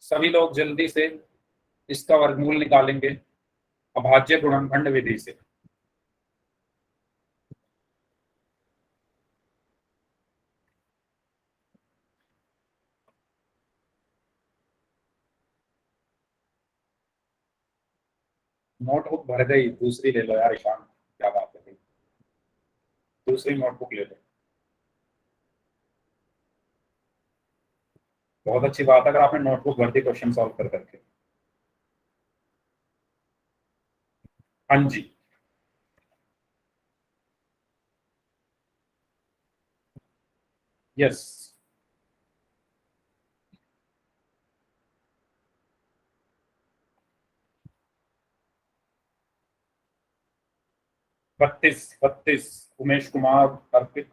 सभी लोग जल्दी से इसका वर्गमूल निकालेंगे अभाज्य गुणनखंड विधि से। नोटबुक भर गई, दूसरी ले लो यार ईशान, क्या बात है, दूसरी नोटबुक ले लो। बहुत अच्छी बात है अगर आपने नोटबुक भर दी क्वेश्चन सॉल्व कर करके। हाँ जी, यस, बत्तीस 32। उमेश कुमार, अर्पित,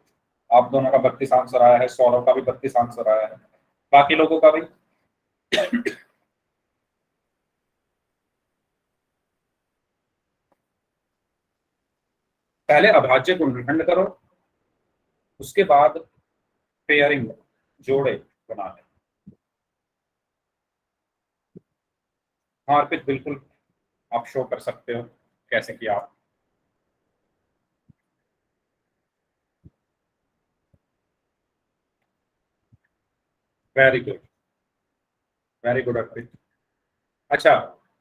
आप दोनों का 32 आंसर आया है, सौरभ का भी 32 आंसर आया है, बाकी लोगों का भी। पहले अभाज्य गुणनखंड करो, उसके बाद पेयरिंग, जोड़े बनाने। हाँ अर्पित, बिल्कुल आप शो कर सकते हो कैसे किया आप। वेरी गुड, वेरी गुड अर्पित। अच्छा,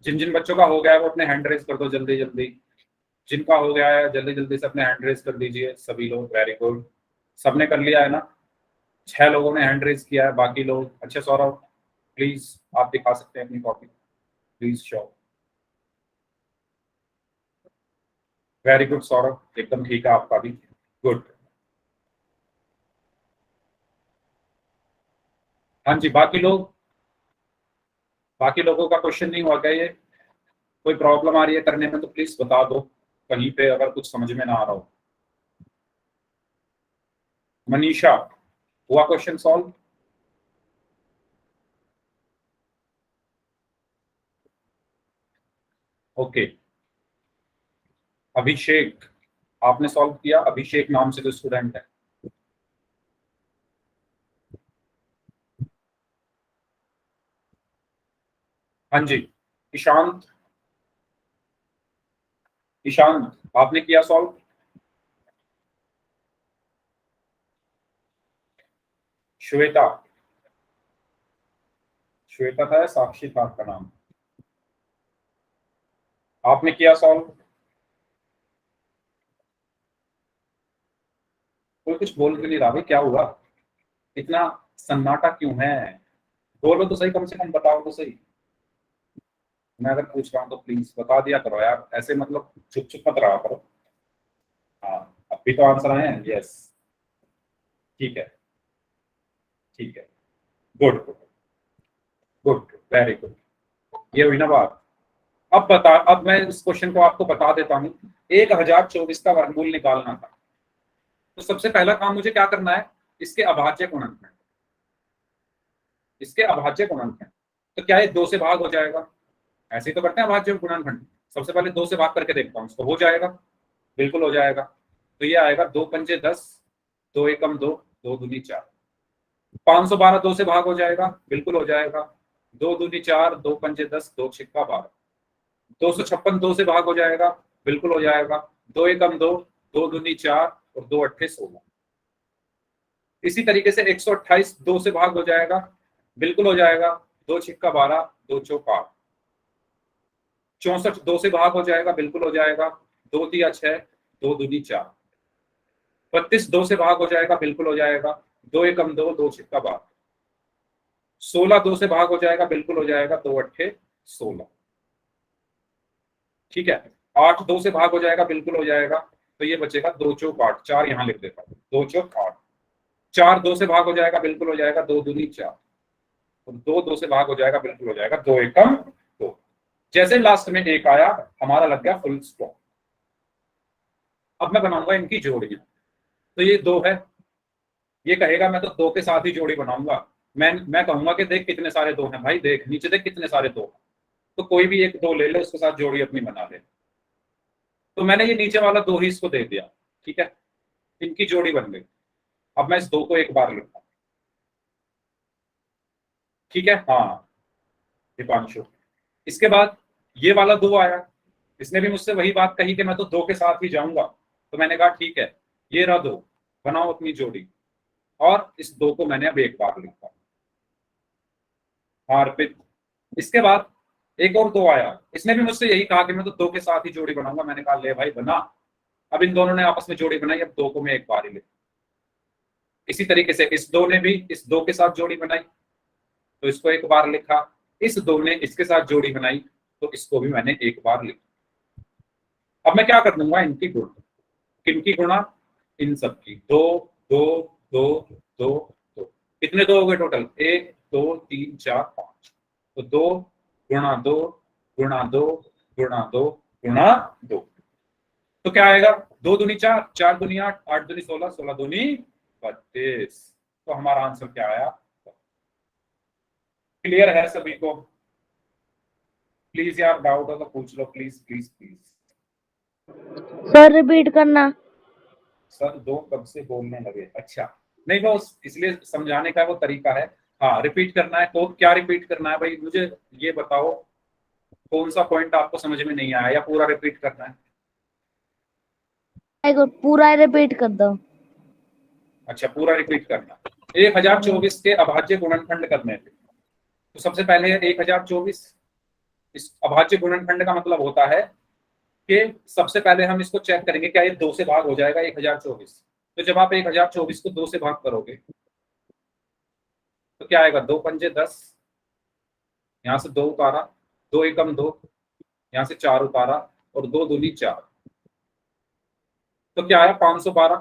जिन जिन बच्चों का हो गया है वो अपने हैंड रेज कर दो जल्दी जल्दी। जिनका हो गया है जल्दी जल्दी से अपने हैंड रेज कर दीजिए सभी लोग। वेरी गुड, सबने कर लिया है ना? 6 लोगों ने हैंड रेज किया है, बाकी लोग। अच्छा सौरभ, प्लीज आप दिखा सकते हैं अपनी copy, please show. Very good Saurabh, एकदम ठीक है आपका भी, गुड। हाँ जी, बाकी लोग, बाकी लोगों का क्वेश्चन नहीं हुआ क्या? ये कोई प्रॉब्लम आ रही है करने में तो प्लीज बता दो, कहीं पे अगर कुछ समझ में ना आ रहा हो। मनीषा, हुआ क्वेश्चन सॉल्व? ओके। अभिषेक, आपने सॉल्व किया? अभिषेक नाम से जो स्टूडेंट है। हाँ जी, ईशांत, ईशांत आपने किया सॉल्व? श्वेता, श्वेता था या साक्षी था आपका नाम? आपने किया सॉल्व? कोई कुछ बोल के नहीं रहा भाई, क्या हुआ? इतना सन्नाटा क्यों है? बोलो तो सही, कम से कम बताओ तो सही। मैं अगर पूछ रहा हूँ तो प्लीज बता दिया करो यार, ऐसे मतलब चुप चुप मत रहा करो। हाँ, अब भी तो आंसर आए हैं। यस, ठीक है, ठीक है, गुड गुड, वेरी गुड। ये हुई ना बात। अब बता, अब मैं इस क्वेश्चन को आपको बता देता हूँ। 1024 का वर्गमूल निकालना था, तो सबसे पहला काम मुझे क्या करना है? इसके अभाज्य गुणनखंड, इसके अभाज्य गुणनखंड। तो क्या ये 2 से भाग हो जाएगा? ऐसे ही तो करते हैं अभाज्य गुणनखंड। सबसे पहले 2 से भाग करके देखता हूँ, उसको हो जाएगा, बिल्कुल हो जाएगा। तो ये आएगा 2 पंजे 10, 2 एकम 2, 2 दूनी 4। 512 2 से भाग हो जाएगा, बिल्कुल हो जाएगा। 2 दूनी 4, 2 पंजे 10, 2 छिक्का 12। 256 2 से भाग हो जाएगा, बिल्कुल हो जाएगा। 2 एकम 2, 2 दूनी 4 और 2 अट्ठे 16। इसी तरीके से 128 2 से भाग हो जाएगा, बिल्कुल हो जाएगा। 2 छिक्का 12, 2 चौक 8। 64 2 से भाग हो जाएगा, बिल्कुल हो जाएगा। 2 तिया 6, 2 दूनी 4। 32 2 से भाग हो जाएगा, बिल्कुल हो जाएगा। 2 एकम 2, 2 छिक्का 12। 16 2 से भाग हो जाएगा, बिल्कुल हो जाएगा। 2 अट्ठे 16। ठीक है। 8 2 से भाग हो जाएगा, बिल्कुल हो जाएगा। तो ये बचेगा 2 चौक 8, 4 यहां लिख देता हूं, 2 चौक 8। 4 2 से भाग हो जाएगा, बिल्कुल हो जाएगा। 2 दूनी 4। तो 2 से भाग हो जाएगा, बिल्कुल हो जाएगा, 2 एकम 2। जैसे लास्ट में 1 आया हमारा लग गया फुल स्टॉप। अब मैं बनाऊंगा इनकी जोड़ियां। तो ये 2 है, ये कहेगा मैं तो 2 के साथ ही जोड़ी बनाऊंगा। मैं कहूंगा कि देख कितने सारे 2 हैं, भाई देख नीचे देख कितने सारे 2। तो कोई भी एक 2 ले ले, उसके साथ जोड़ी अपनी बना ले। तो मैंने ये नीचे वाला 2 ही इसको दे दिया, ठीक है, इनकी जोड़ी बन गई। अब मैं इस 2 को एक बार लिखता हूं, ठीक है, हाँ दीपांशु। इसके बाद ये वाला 2 आया, इसने भी मुझसे वही बात कही कि मैं तो 2 के साथ ही जाऊंगा। तो मैंने कहा ठीक है, ये रहा 2, बनाओ अपनी जोड़ी। और इस 2 को मैंने अब एक बार लिखा, हाँ अर्पित। इसके बाद एक और 2 आया, इसने भी मुझसे यही कहा कि मैं तो 2 के साथ ही जोड़ी बनाऊंगा। मैंने कहा ले भाई बना। अब इन दोनों ने आपस में जोड़ी बनाई, अब 2 को मैं एक बार ही लिखा। इसी तरीके से इस 2 ने भी इस 2 के साथ जोड़ी बनाई, तो इसको एक बार लिखा। इस 2 ने इसके साथ जोड़ी बनाई, तो इसको भी मैंने एक बार लिखा। अब मैं क्या कर दूंगा, इनकी गुण। किनकी गुणा, इन सब की। 2 2 2 2 2। कितने 2 हो गए टोटल, 1 2 3 4 5। तो 2 गुणा 2 गुणा 2 गुणा 2 गुणा 2। तो क्या आएगा, 2 दूनी 4, 4 दूनी 8, 8 दूनी 16, 16 दूनी 32। तो हमारा आंसर क्या आया। क्लियर है सभी को। प्लीज यार डाउट हो तो पूछ लो, please please please. Sir repeat करना। सर 2 कब से बोलने लगे, अच्छा नहीं वो इसलिए समझाने का वो तरीका है। हाँ रिपीट करना है, तो क्या रिपीट करना है भाई, मुझे ये बताओ कौन सा पॉइंट आपको समझ में नहीं आया, या पूरा रिपीट करना है। पूरा रिपीट कर दो। अच्छा पूरा रिपीट करना। 1024 के अभाज्य गुणनखंड करने थे। तो सबसे पहले 1024, इस अभाज्य गुणनखंड का मतलब होता है कि सबसे पहले हम इसको चेक करेंगे क्या ये 2 से भाग हो जाएगा 1024। तो जब आप 1024 को 2 से भाग करोगे तो क्या आएगा, 2 पंजे 10, यहाँ से 2 उतारा, 2 एकम 2, यहाँ से 4 उतारा, और 2 दूनी 4। तो क्या आया, 512।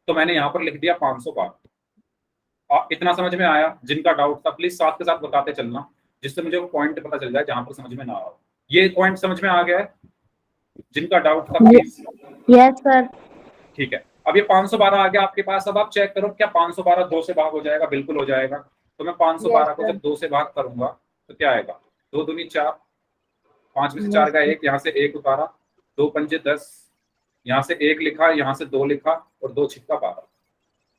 तो मैंने यहाँ पर लिख दिया 512। इतना समझ में आया, जिनका डाउट था प्लीज साथ के साथ बताते चलना, जिससे मुझे पॉइंट पता चल जाए जहां पर समझ में ना आ। ये पॉइंट समझ में आ गया है, जिनका डाउट था प्लीज। Yes sir. ठीक है, अब ये 512 आ गया आपके पास। अब आप चेक करो क्या 512 2 से भाग हो जाएगा, बिल्कुल हो जाएगा। तो मैं 512 को जब 2 से भाग करूंगा तो क्या आएगा, 2 दूनी 4, 5 में से 4 का 1, यहाँ से 1 उतारा, 2 पंजे 10, यहाँ से 1 लिखा, यहाँ से 2 लिखा, और 2 छिक्का 12।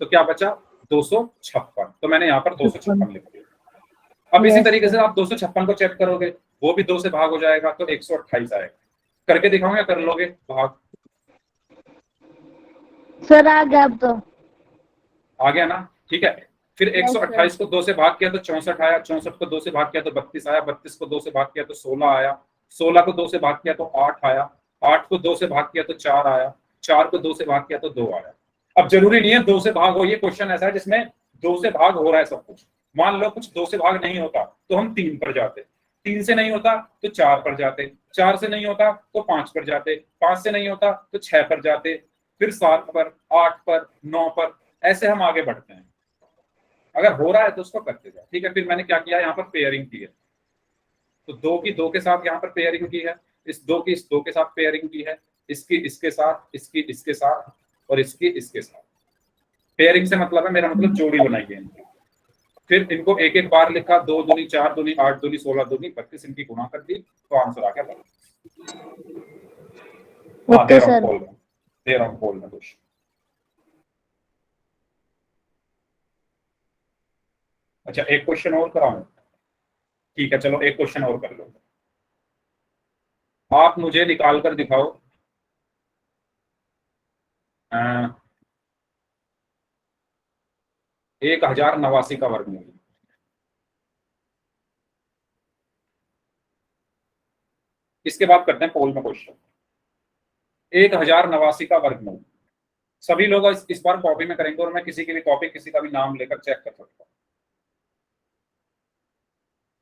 तो क्या बचा, 256। तो मैंने यहाँ पर 256 लिख दिया। अब इसी तरीके से आप 256 को चेक करोगे, वो भी 2 से भाग हो जाएगा, तो 128 आएगा। करके दिखाऊं या कर लोगे भाग। सर आ गया अब तो। आ गया ना, ठीक है। फिर 128 को 2 से भाग किया तो 64 आया, 64 को 2 से भाग किया तो 32 आया, 32 को 2 से भाग किया तो 16 आया, 16 को 2 से भाग किया तो 8 आया, 8 को 2 से भाग किया तो 4 आया, 4 को 2 से भाग किया तो 2 आया। अब जरूरी नहीं है 2 से भाग हो, ये क्वेश्चन ऐसा है जिसमें 2 से भाग हो रहा है सब कुछ। मान लो कुछ 2 से भाग नहीं होता तो हम 3 पर जाते, 3 से नहीं होता तो 4 पर जाते, 4 से नहीं होता तो 5 पर जाते, 5 से नहीं होता तो 6 पर जाते, फिर 7 पर, 8 पर, 9 पर, ऐसे हम आगे बढ़ते हैं। अगर हो रहा है तो उसको करते जाओ, ठीक है। फिर मैंने क्या किया, यहाँ पर पेयरिंग की है। तो 2 की 2 के साथ यहाँ पर पेयरिंग की है, इस 2 की इस 2 के साथ पेयरिंग की है, इसकी इसके साथ, इसकी इसके साथ, और इसकी इसके साथ। पेयरिंग से मतलब है, मेरा मतलब जोड़ी बनाई है इनकी। फिर इनको एक एक बार लिखा, 2 दूनी 4 दूनी 8 दूनी 16 दूनी 32, इनकी गुणा कर दी, तो आंसर आ गया 32। हाँ ओके सर। दे रहा हूँ बोल में कुछ। अच्छा एक क्वेश्चन और कराऊं, ठीक है चलो एक क्वेश्चन और कर लो। आप मुझे निकाल कर दिखाओ 1089 का वर्गमूल। इसके बाद करते हैं पोल में क्वेश्चन। 1089 का वर्गमूल सभी लोग इस बार कॉपी में करेंगे, और मैं किसी की भी कॉपी, किसी का भी नाम लेकर चेक कर सकता हूँ।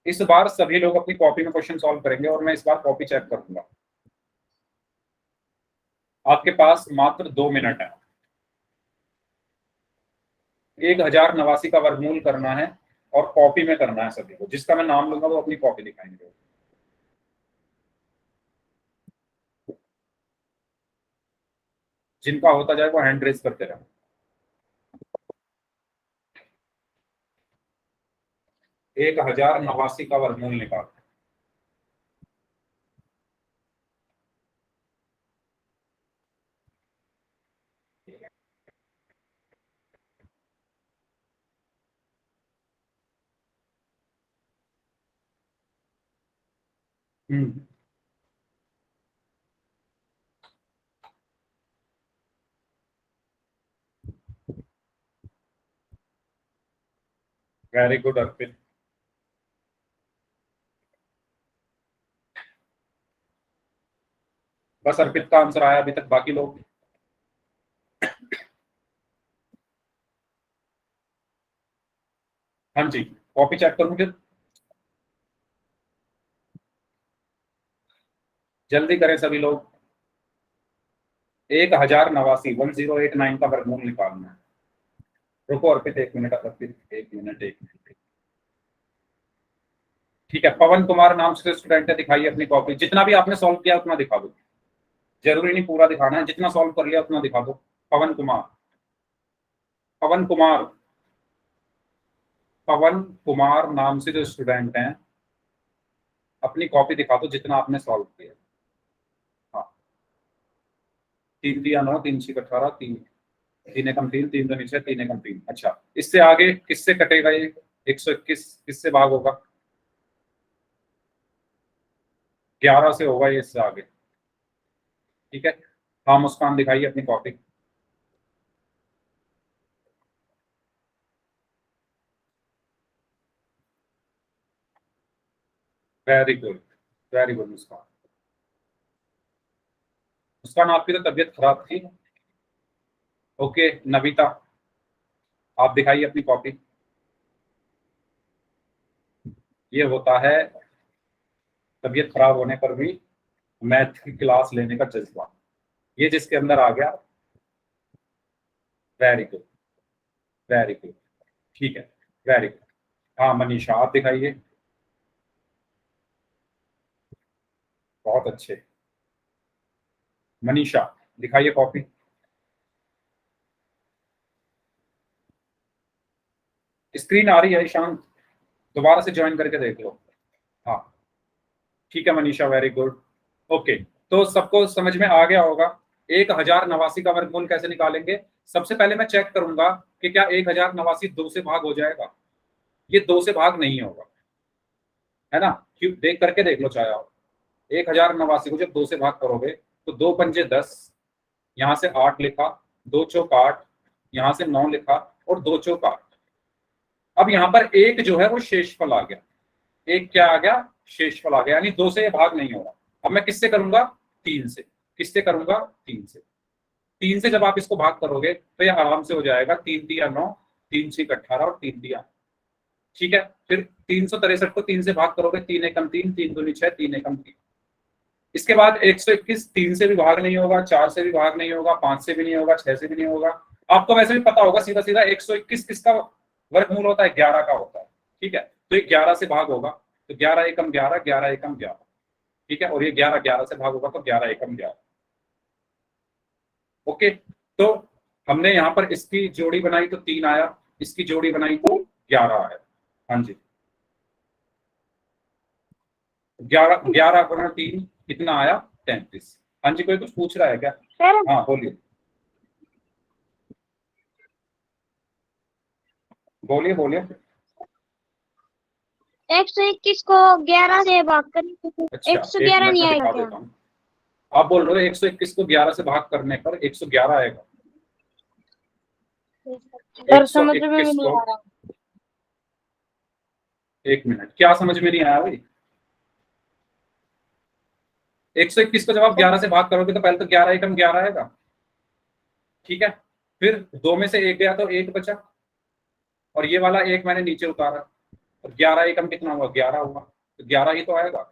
इस बार सभी लोग अपनी कॉपी में क्वेश्चन सॉल्व करेंगे, और मैं इस बार कॉपी चेक करूंगा। आपके पास मात्र 2 मिनट है। 1089 का वर्गमूल करना है और कॉपी में करना है सभी को। जिसका मैं नाम लूंगा वो अपनी कॉपी दिखाएंगे। जिनका होता जाए वो हैंड रेज करते रहे। एक 1089 का वर्गमूल निकाल। वेरी गुड अर्पित। बस अर्पित का आंसर आया अभी तक, बाकी लोग हाँ जी कॉपी चेक करूंगे। जल्दी करें सभी लोग। 1089 1089 का वर्गमूल निकालना है। रुको अर्पित, 1 मिनट अर्पित, 1 मिनट। ठीक है, पवन कुमार नाम से स्टूडेंट है, दिखाइए अपनी कॉपी। जितना भी आपने सॉल्व किया उतना दिखा दो, जरूरी नहीं पूरा दिखाना है, जितना सॉल्व कर लिया उतना दिखा दो। पवन कुमार, पवन कुमार, पवन कुमार नाम से जो स्टूडेंट हैं अपनी कॉपी दिखा दो जितना आपने सॉल्व किया। हाँ, 3 दिया 9, 3 6 18, 3 3 एकम 3, 3 2 6, 3 एकम 3। अच्छा, इससे आगे किससे कटेगा ये 121? किससे भाग होगा? 11 से होगा ये, इससे आगे। ठीक है, हाँ मुस्कान दिखाइए अपनी copy. Very good, very good Muskan. Muskan आपकी तो तबीयत खराब थी। ओके नविता, आप दिखाइए अपनी कॉपी। ये होता है तबीयत खराब होने पर भी मैथ की क्लास लेने का जज्बा, ये जिसके अंदर आ गया। Very good, very good. ठीक है, वेरी गुड। हाँ मनीषा आप दिखाइए। बहुत अच्छे मनीषा, दिखाइए कॉपी। स्क्रीन आ रही है ईशान, दोबारा से ज्वाइन करके देख लो। हाँ ठीक है मनीषा, वेरी गुड। ओके, तो सबको समझ में आ गया होगा 1089 का वर्गमूल कैसे निकालेंगे। सबसे पहले मैं चेक करूंगा कि क्या 1089 2 से भाग हो जाएगा। ये 2 से भाग नहीं होगा, है ना? क्यों, देख करके देख लो चाहे आप। 1089 को जब 2 से भाग करोगे तो 2 पंजे 10, यहाँ से 8 लिखा, 2 चौक 8, यहाँ से 9 लिखा और 2 चौक 8। अब यहाँ पर एक जो है वो शेषफल आ गया। एक क्या आ गया? शेषफल आ गया, यानी 2 से ये भाग नहीं हो रहा। अब मैं किससे करूंगा? 3 से। किससे करूंगा? 3 से। 3 से जब आप इसको भाग करोगे तो ये आराम से हो जाएगा। 3 दिया 9, 3 6 18 और 3 दिया। ठीक है, फिर 363 को 3 से भाग करोगे, 3 एकम 3, 3 दूनी 6, 3 एकम 3। इसके बाद 121 3 से भी भाग नहीं होगा, 4 से भी भाग नहीं होगा, 5 से भी नहीं होगा, 6 से भी नहीं होगा। आपको वैसे भी पता होगा सीधा सीधा 121 किसका वर्गमूल होता है? 11 का होता है। ठीक है, तो ये 11 से भाग होगा, तो 11 एकम 11, 11 एकम 11। ठीक है, और ये 11 11 से भाग होगा तो 11 एकम 11। ओके, तो हमने यहाँ पर इसकी जोड़ी बनाई तो 3 आया, इसकी जोड़ी बनाई तो 11 आया। हाँ जी, 11 11 गुणा 3 कितना आया? 33। हाँ जी, कोई कुछ पूछ रहा है क्या? सर हाँ बोलिए, बोलिए बोलिए। 121 को 11 से भाग कर अच्छा, 111 1 मिनट नहीं में आएगा दिखा क्या? देता हूँ। आप बोल रहे हो 121 को 11 से भाग करने पर 111 आएगा। सर समझ में भी 121 नहीं को, आ रहा। 1 मिनट, क्या समझ में नहीं आया भाई? 121 को जब आप 11 से भाग करोगे तो पहले तो 11 एकम 11 आएगा। ठीक है, फिर 2 में से 1 गया तो 1 बचा, और ये वाला 1 मैंने नीचे उतारा, और 11 एकम कितना हुआ? 11 हुआ, तो 11 ही तो आएगा।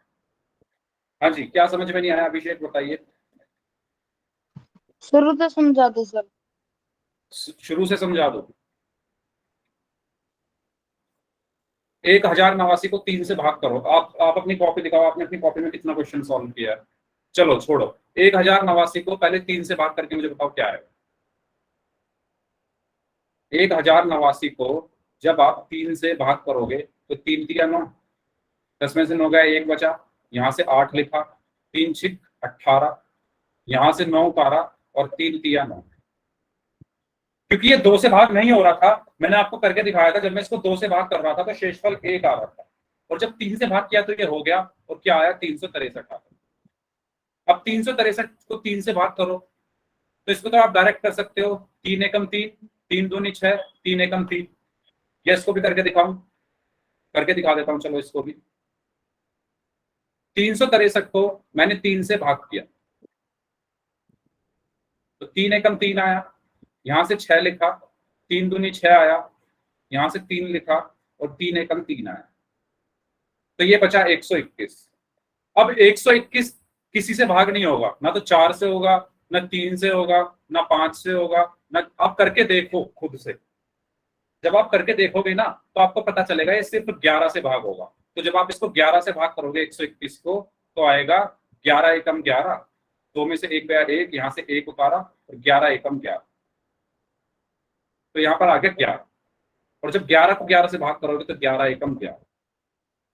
हाँ जी, क्या समझ में नहीं आया अभिषेक बताइए? शुरू से समझा दो सर। शुरू से समझा दो। 1089 को 3 से भाग करो। आप अपनी कॉपी दिखाओ, आपने अपनी कॉपी में कितना क्वेश्चन सॉल्व किया है। चलो छोड़ो, 1089 को पहले 3 से भाग करके मुझे बताओ क्या है। 1089 को जब आप 3 से भाग करोगे तो 3 3 9, 10 में से 9 गया, 1 बचा, यहाँ से 8 लिखा, 3 6 18, यहाँ से 9 उतारा और 3 3 9। क्योंकि ये 2 से भाग नहीं हो रहा था, मैंने आपको करके दिखाया था, जब मैं इसको 2 से भाग कर रहा था तो शेषफल 1 आ रहा था, और जब 3 से भाग किया तो ये हो गया, और क्या आया, 363 आ गया। अब 363 को 3 से भाग करो तो इसको तो आप डायरेक्ट कर सकते हो, 3 एकम 3, 3 दूनी 6, 3 एकम 3। या इसको भी करके दिखाऊं, करके दिखा देता हूं, चलो इसको भी। 363 को मैंने 3 से भाग किया तो 3 एकम 3 आया, यहां से 6 लिखा, 3 दूनी 6 आया, यहां से 3 लिखा और 3 एकम 3 आया, तो ये बचा 121। अब 121 किसी से भाग नहीं होगा, ना तो 4 से होगा, ना 3 से होगा, ना 5 से होगा, ना, आप करके देखो खुद से। जब आप करके देखोगे ना तो आपको पता चलेगा ये सिर्फ 11 से भाग होगा। तो जब आप इसको 11 से भाग करोगे 121 को, तो आएगा 11 एकम 11, 2 में से 1 गया 1, यहां से 1 उतारा और 11 एकम 11, तो यहाँ पर आ गया 11। और जब 11 को 11 से भाग करोगे तो 11 एकम 11।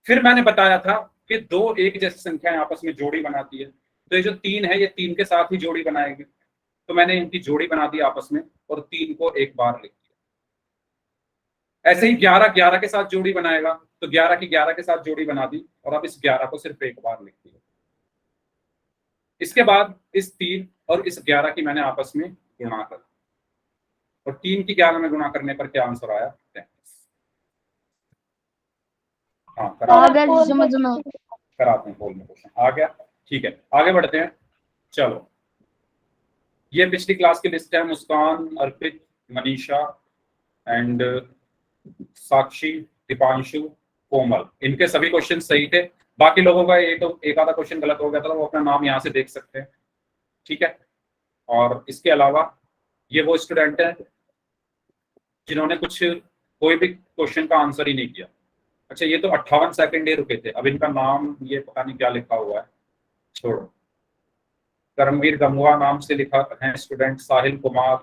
फिर मैंने बताया था कि 2 एक जैसी संख्याएं आपस में जोड़ी बनाती है, तो ये जो 3 है ये 3 के साथ ही जोड़ी बनाएगी, तो मैंने इनकी जोड़ी बना दी आपस में और 3 को एक बार लिख दिया। ऐसे ही 11 11 के साथ जोड़ी बनाएगा, तो 11 की 11 के साथ जोड़ी बना दी और अब इस 11 को सिर्फ एक बार लिख दिया। इसके बाद इस 3 और इस 11 की मैंने आपस में गुणा कर, और 3 की 11 में गुणा करने पर क्या आंसर आया, 33। हाँ कराते हैं पोल में क्वेश्चन आ गया। ठीक है, आगे बढ़ते हैं। चलो, ये पिछली क्लास की लिस्ट है, मुस्कान, अर्पित, मनीषा एंड साक्षी, दीपांशु, कोमल, इनके सभी क्वेश्चन सही थे। बाकी लोगों का एक आधा क्वेश्चन गलत हो गया था, वो अपना नाम यहाँ से देख सकते हैं। ठीक है, और इसके अलावा ये वो स्टूडेंट है जिन्होंने कोई भी क्वेश्चन का आंसर ही नहीं किया। अच्छा, ये तो 58 सेकंड ही रुके थे, अब इनका नाम ये पता नहीं क्या लिखा हुआ है, छोड़ो। करमवीर गंगवा नाम से लिखा है स्टूडेंट, साहिल कुमार,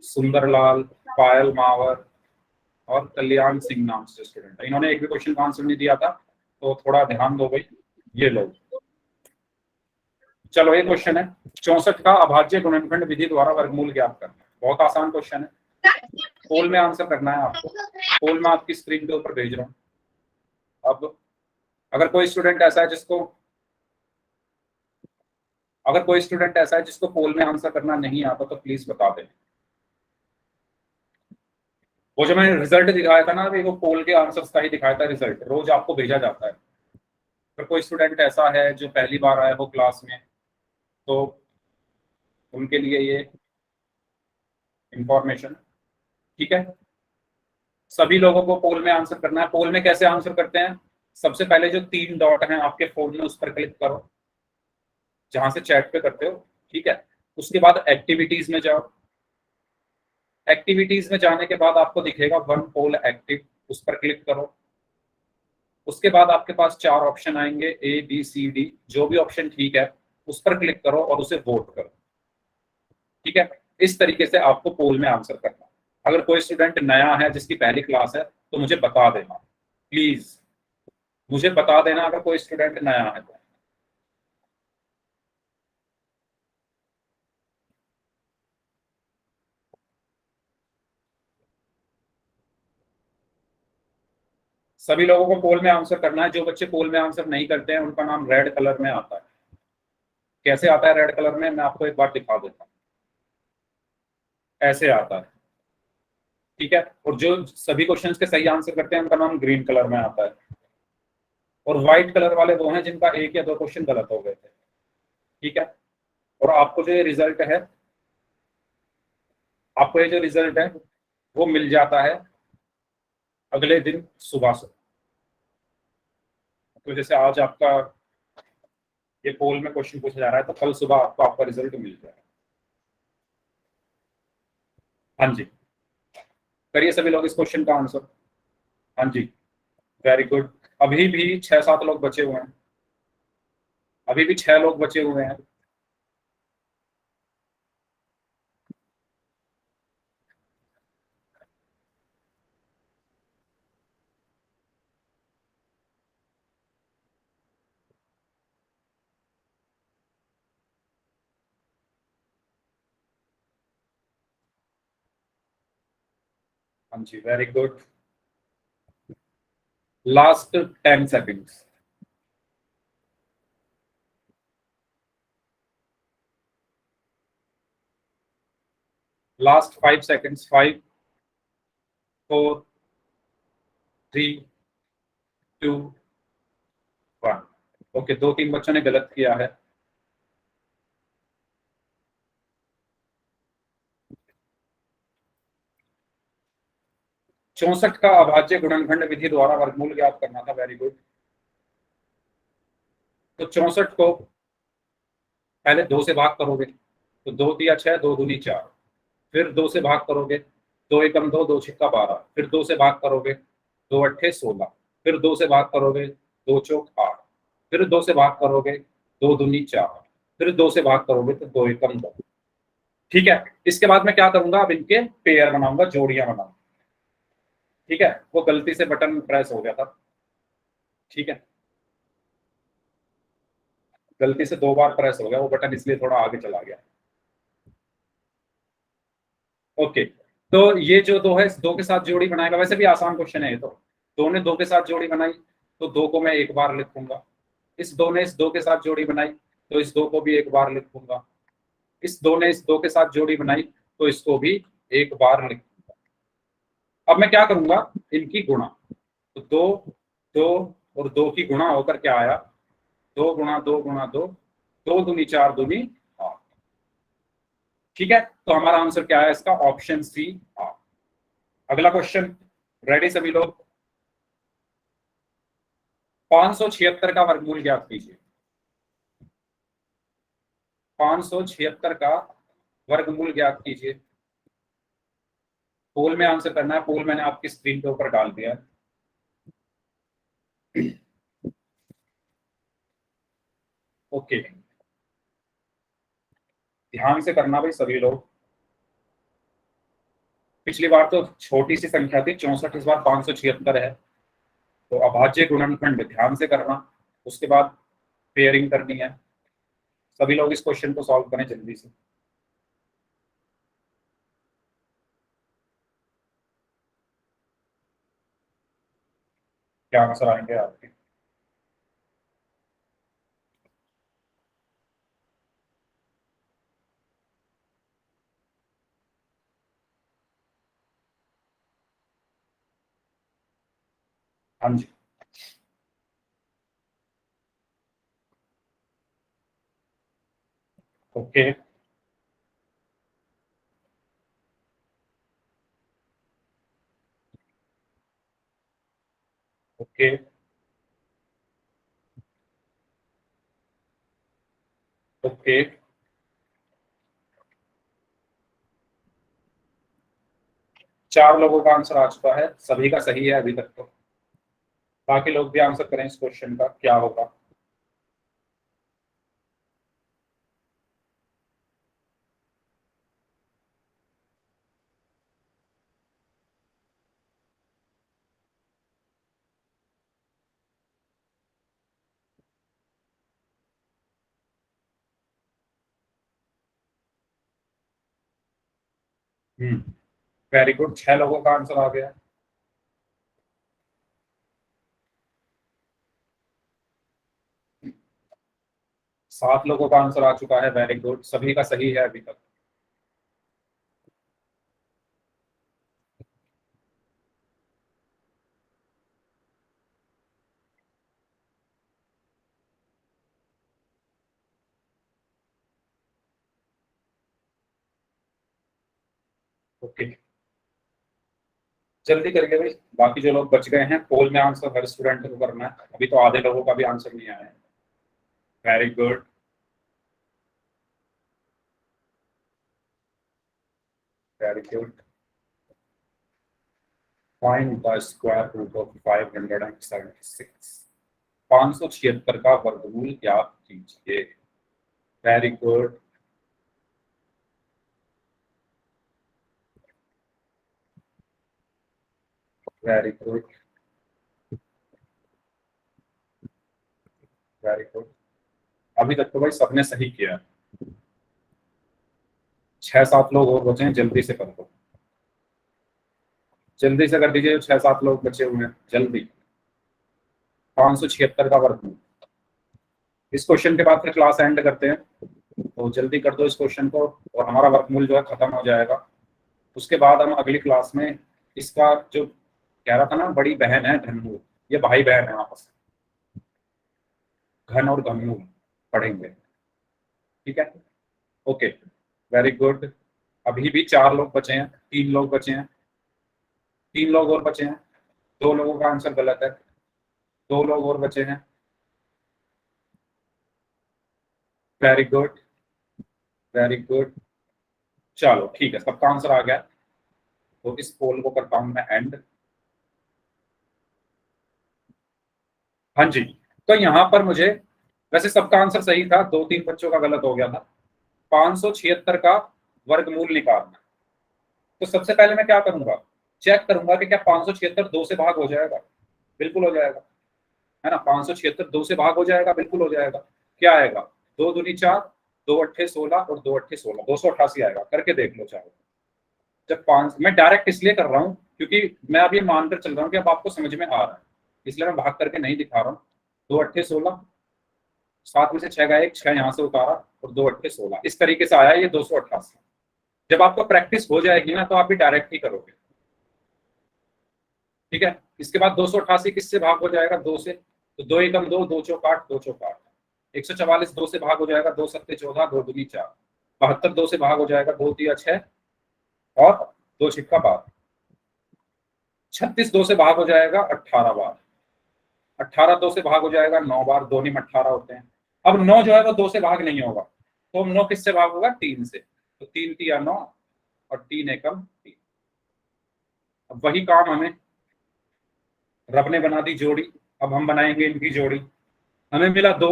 सुंदरलाल, पायल मावर और कल्याण सिंह नाम से स्टूडेंट है। इन्होंने एक भी क्वेश्चन का आंसर नहीं दिया था, तो थोड़ा ध्यान दो भाई ये लोग। चलो, ये क्वेश्चन है, 64 का अभाज्य गुणनखंड विधि द्वारा वर्गमूल ज्ञात करना। बहुत आसान क्वेश्चन है, पोल में आंसर करना है आपको। पोल में आपकी स्क्रीन के ऊपर भेज रहा हूँ। अब अगर कोई स्टूडेंट ऐसा है जिसको पोल में आंसर करना नहीं आता तो प्लीज बता दें। वो जो मैंने रिजल्ट दिखाया था ना, वो पोल के आंसर्स का ही दिखाया था रिजल्ट, रोज आपको भेजा जाता है। अगर कोई स्टूडेंट ऐसा है जो पहली बार आया हो क्लास में, तो उनके लिए ये इंफॉर्मेशन। ठीक है, सभी लोगों को पोल में आंसर करना है। पोल में कैसे आंसर करते हैं, सबसे पहले जो 3 डॉट हैं आपके फोन में, उस पर क्लिक करो जहां से चैट पे करते हो। ठीक है, उसके बाद एक्टिविटीज में जाओ। एक्टिविटीज में जाने के बाद आपको दिखेगा 1 पोल एक्टिव, उस पर क्लिक करो। उसके बाद आपके पास 4 ऑप्शन आएंगे, A B C D, जो भी ऑप्शन ठीक है उस पर क्लिक करो और उसे वोट करो। ठीक है, इस तरीके से आपको पोल में आंसर करना। अगर कोई स्टूडेंट नया है जिसकी पहली क्लास है तो मुझे बता देना, प्लीज मुझे बता देना अगर कोई स्टूडेंट नया है तो। सभी लोगों को पोल में आंसर करना है। जो बच्चे पोल में आंसर नहीं करते हैं उनका नाम रेड कलर में आता है। कैसे आता है रेड कलर में, मैं आपको एक बार दिखा देता हूँ। ऐसे आता है। ठीक है, और जो सभी क्वेश्चंस के सही आंसर करते हैं उनका नाम ग्रीन कलर में आता है। और व्हाइट कलर वाले वो हैं जिनका 1 या 2 क्वेश्चन गलत हो गए थे। ठीक है, और आपको जो रिजल्ट है, आपको ये जो रिजल्ट है वो मिल जाता है अगले दिन सुबह से। तो जैसे आज आपका ये पोल में क्वेश्चन पूछा जा रहा है, तो कल सुबह आपको आपका रिजल्ट मिल जाएगा। हाँ जी, करिए सभी लोग इस क्वेश्चन का आंसर। हाँ जी, वेरी गुड। अभी भी 6-7 लोग बचे हुए हैं, अभी भी 6 लोग बचे हुए हैं। हाँ जी, very good. Last 10 seconds. Last 5 seconds. 5, 4, 3, 2, 1। Okay, 2-3 बच्चों ने गलत किया है। चौसठ का अभाज्य गुणनखंड विधि द्वारा वर्गमूल ज्ञात करना था। Very good. तो 64 को पहले 2 से भाग करोगे तो 2 दिया 6, 2 दूनी 4। फिर 2 से भाग करोगे, 2 एकम 2, 2 छिक्का 12। फिर 2 से भाग करोगे, 2 अट्ठे 16। फिर 2 से भाग करोगे, 2 चौक 8। फिर 2 से भाग करोगे, 2 दूनी 4। फिर 2 से भाग करोगे तो 2 एकम 2। ठीक है, इसके बाद मैं क्या करूंगा, अब इनके पेयर बनाऊंगा, जोड़ियां बनाऊंगा। ठीक है, वो गलती से बटन प्रेस हो गया था। ठीक है, गलती से 2 बार प्रेस हो गया वो बटन, इसलिए थोड़ा आगे चला गया। ओके, तो ये जो 2 है, इस 2 के साथ जोड़ी बनाएगा। वैसे भी आसान क्वेश्चन है ये तो। 2 ने 2 के साथ जोड़ी बनाई तो 2 को मैं एक बार लिखूंगा। इस 2 ने इस 2 के साथ जोड़ी बनाई तो इस 2 को भी एक बार लिखूंगा। इस 2 ने इस 2 के साथ जोड़ी बनाई तो इसको भी एक बार लिखूंगा। अब मैं क्या करूंगा, इनकी गुणा। तो 2, 2 और 2 की गुणा होकर क्या आया, 2 गुणा 2 गुणा 2, 2 दूनी 4 दूनी 8। ठीक है, तो हमारा आंसर क्या है इसका, ऑप्शन सी 8। अगला क्वेश्चन, रेडी सभी लोग। 576 का वर्गमूल ज्ञात कीजिए। 576 का वर्गमूल ज्ञात कीजिए। पोल में आंसर करना है, पोल मैंने आपकी स्क्रीन के ऊपर डाल दिया है। ओके, ध्यान से करना भाई सभी लोग। पिछली बार तो छोटी सी संख्या थी 64, इस बार 576 है। तो अभाज्य गुणनखंड ध्यान से करना, उसके बाद पेयरिंग करनी है। सभी लोग इस क्वेश्चन को सॉल्व करें जल्दी से। क्या आंसर आएंगे आपके। हाँ जी, ओके, ओके, ओके। 4 लोगों का आंसर आ चुका है, सभी का सही है अभी तक तो। बाकी लोग भी आंसर करें इस क्वेश्चन का, क्या होगा। वेरी गुड, 6 लोगों का आंसर आ गया। सात लोगों का आंसर आ चुका है। वेरी गुड, सभी का सही है अभी तक। ओके, जल्दी करिए भाई, बाकी जो लोग बच गए हैं। पोल में आंसर हर स्टूडेंट को करना है, अभी तो आधे लोगों का भी आंसर नहीं आया है। Very good. Very good. Find the square root of 576। 576 का वर्गमूल ज्ञात कीजिए। Very good. Very good, very good. अभी तक तो भाई सबने सही किया है। 6-7 लोग और बचे हैं, जल्दी से कर दो, जल्दी से कर दीजिए। 6-7 लोग बचे हुए हैं, जल्दी। 576 का वर्गमूल। इस क्वेश्चन के बाद फिर क्लास एंड करते हैं, तो जल्दी कर दो इस क्वेश्चन को, और हमारा वर्गमूल जो है खत्म हो जाएगा। उसके बाद हम अगली क्लास में इसका जो कह रहा था ना, बड़ी बहन है घनमूल, ये भाई बहन है आपस में, घन और घनमूल पढ़ेंगे। ठीक है, ओके, वेरी गुड। अभी भी 4 लोग बचे हैं, 3 लोग बचे हैं, 3 लोग और बचे हैं। 2 लोगों का आंसर गलत है, 2 लोग और बचे हैं। Very good, very good. चलो ठीक है, सबका आंसर आ गया, तो इस पोल को करता हूं मैं एंड। हाँ जी, तो यहां पर मुझे, वैसे सबका आंसर सही था, 2-3 बच्चों का गलत हो गया था। 576 का वर्गमूल निकालना, तो सबसे पहले मैं क्या करूंगा, चेक करूंगा कि क्या 576 2 से भाग हो जाएगा। बिल्कुल हो जाएगा, है ना। 576 2 से भाग हो जाएगा, बिल्कुल हो जाएगा। क्या आएगा, 2 दूनी 4, 2 अट्ठे 16 और 2 अट्ठे 16, 288 आएगा। करके देख लो चाहे। जब 5, मैं डायरेक्ट इसलिए कर रहा हूँ क्योंकि मैं अब ये मानकर चल रहा हूँ कि अब आपको समझ में आ रहा है, इसलिए मैं भाग करके नहीं दिखा रहा हूँ। 2 अट्ठे 16, 7 में से 6 गया, 1 6 यहाँ से उतारा, और 2 अट्ठे 16, इस तरीके से आया ये 288। जब आपको प्रैक्टिस हो जाएगी ना, तो आप भी डायरेक्ट ही करोगे। ठीक है, इसके बाद 288 किससे भाग हो जाएगा, 2 से, तो 2 एकम 2, 2 चौक 8, 2 चौक 8। 144 2 से भाग हो जाएगा, 2 सत्ते 14, 2 दूनी 4। 72 2 से भाग हो जाएगा, 2 तिया 6 और 2 छिक्का 12। 36 2 से भाग हो जाएगा 18 बार। 18 2 से भाग हो जाएगा 9 बार, 2 निम 18 होते हैं। अब 9 जो है वो 2 से भाग नहीं होगा, तो 9 किससे भाग होगा, 3 से। तो 3 तिया 9 और 3 एकम 3। अब वही काम हमें, रब ने बना दी जोड़ी, अब हम बनाएंगे इनकी जोड़ी। हमें मिला 2,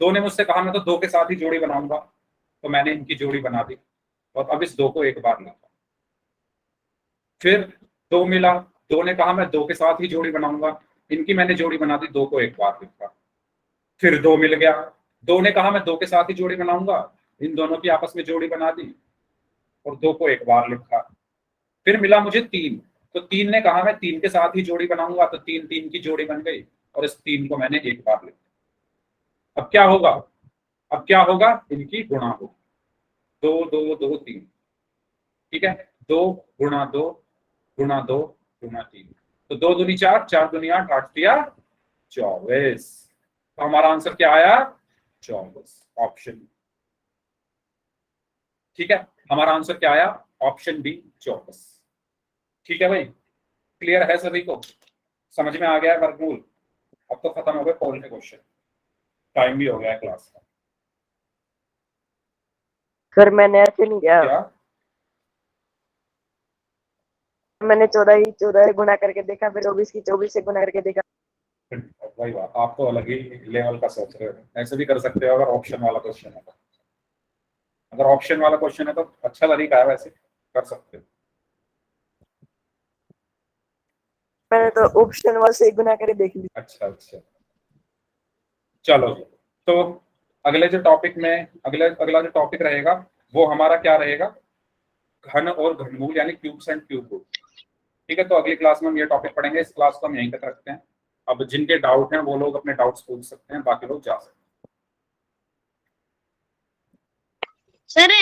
2 ने मुझसे कहा मैं तो 2 के साथ ही जोड़ी बनाऊंगा, तो मैंने इनकी जोड़ी बना दी, और अब इस 2 को एक बार लिखा। फिर 2 मिला, 2 ने कहा मैं 2 के साथ ही जोड़ी बनाऊंगा, इनकी मैंने जोड़ी बना दी, 2 को एक बार लिखा। फिर 2 मिल गया, 2 ने कहा मैं 2 के साथ ही जोड़ी बनाऊंगा, इन दोनों की आपस में जोड़ी बना दी और 2 को एक बार लिखा। फिर मिला मुझे 3, तो 3 ने कहा मैं 3 के साथ ही जोड़ी बनाऊंगा, तो 3 3 की जोड़ी बन गई, और इस 3 को मैंने एक बार लिखा। अब क्या होगा, अब क्या होगा, इनकी गुणा होगी, 2 2 2 3। ठीक है, 2 गुणा 2 गुणा 2 गुणा 3, तो 2 दूनी 4, 4 दूनी 8, 8 तिया 24। तो हमारा आंसर क्या आया, 24, ऑप्शन। ठीक है, हमारा आंसर क्या आया, ऑप्शन बी 24। ठीक है भाई, क्लियर है सभी को, समझ में आ गया है वर्गमूल। अब तो खत्म हो गए पोल के क्वेश्चन, टाइम भी हो गया है क्लास का। सर मैंने ऐसे नहीं किया, क्या, मैंने 14 से गुणा करके देखा, फिर 24 की 24 से गुणा करके देखा। वही बात, आप तो अलग ही लेवल का सोच रहे हो। ऐसे भी कर सकते हो अगर ऑप्शन वाला क्वेश्चन है तो। अगर ऑप्शन वाला क्वेश्चन है तो अच्छा तरीका है, वैसे कर सकते हो। मैंने तो ऑप्शन वाले से गुणा करके देख लिया। अच्छा अच्छा, चलो जी। तो अगले जो टॉपिक में, अगला जो टॉपिक रहेगा वो हमारा क्या रहेगा, घन और घनमूल, यानी क्यूब्स एंड क्यूब रूट। ठीक है, तो अगली क्लास में हम ये टॉपिक पढ़ेंगे। इस क्लास को हम यहीं तक रखते हैं। अब जिनके डाउट हैं वो लोग अपने डाउट्स पूछ सकते हैं, बाकी लोग जा सकते हैं। सर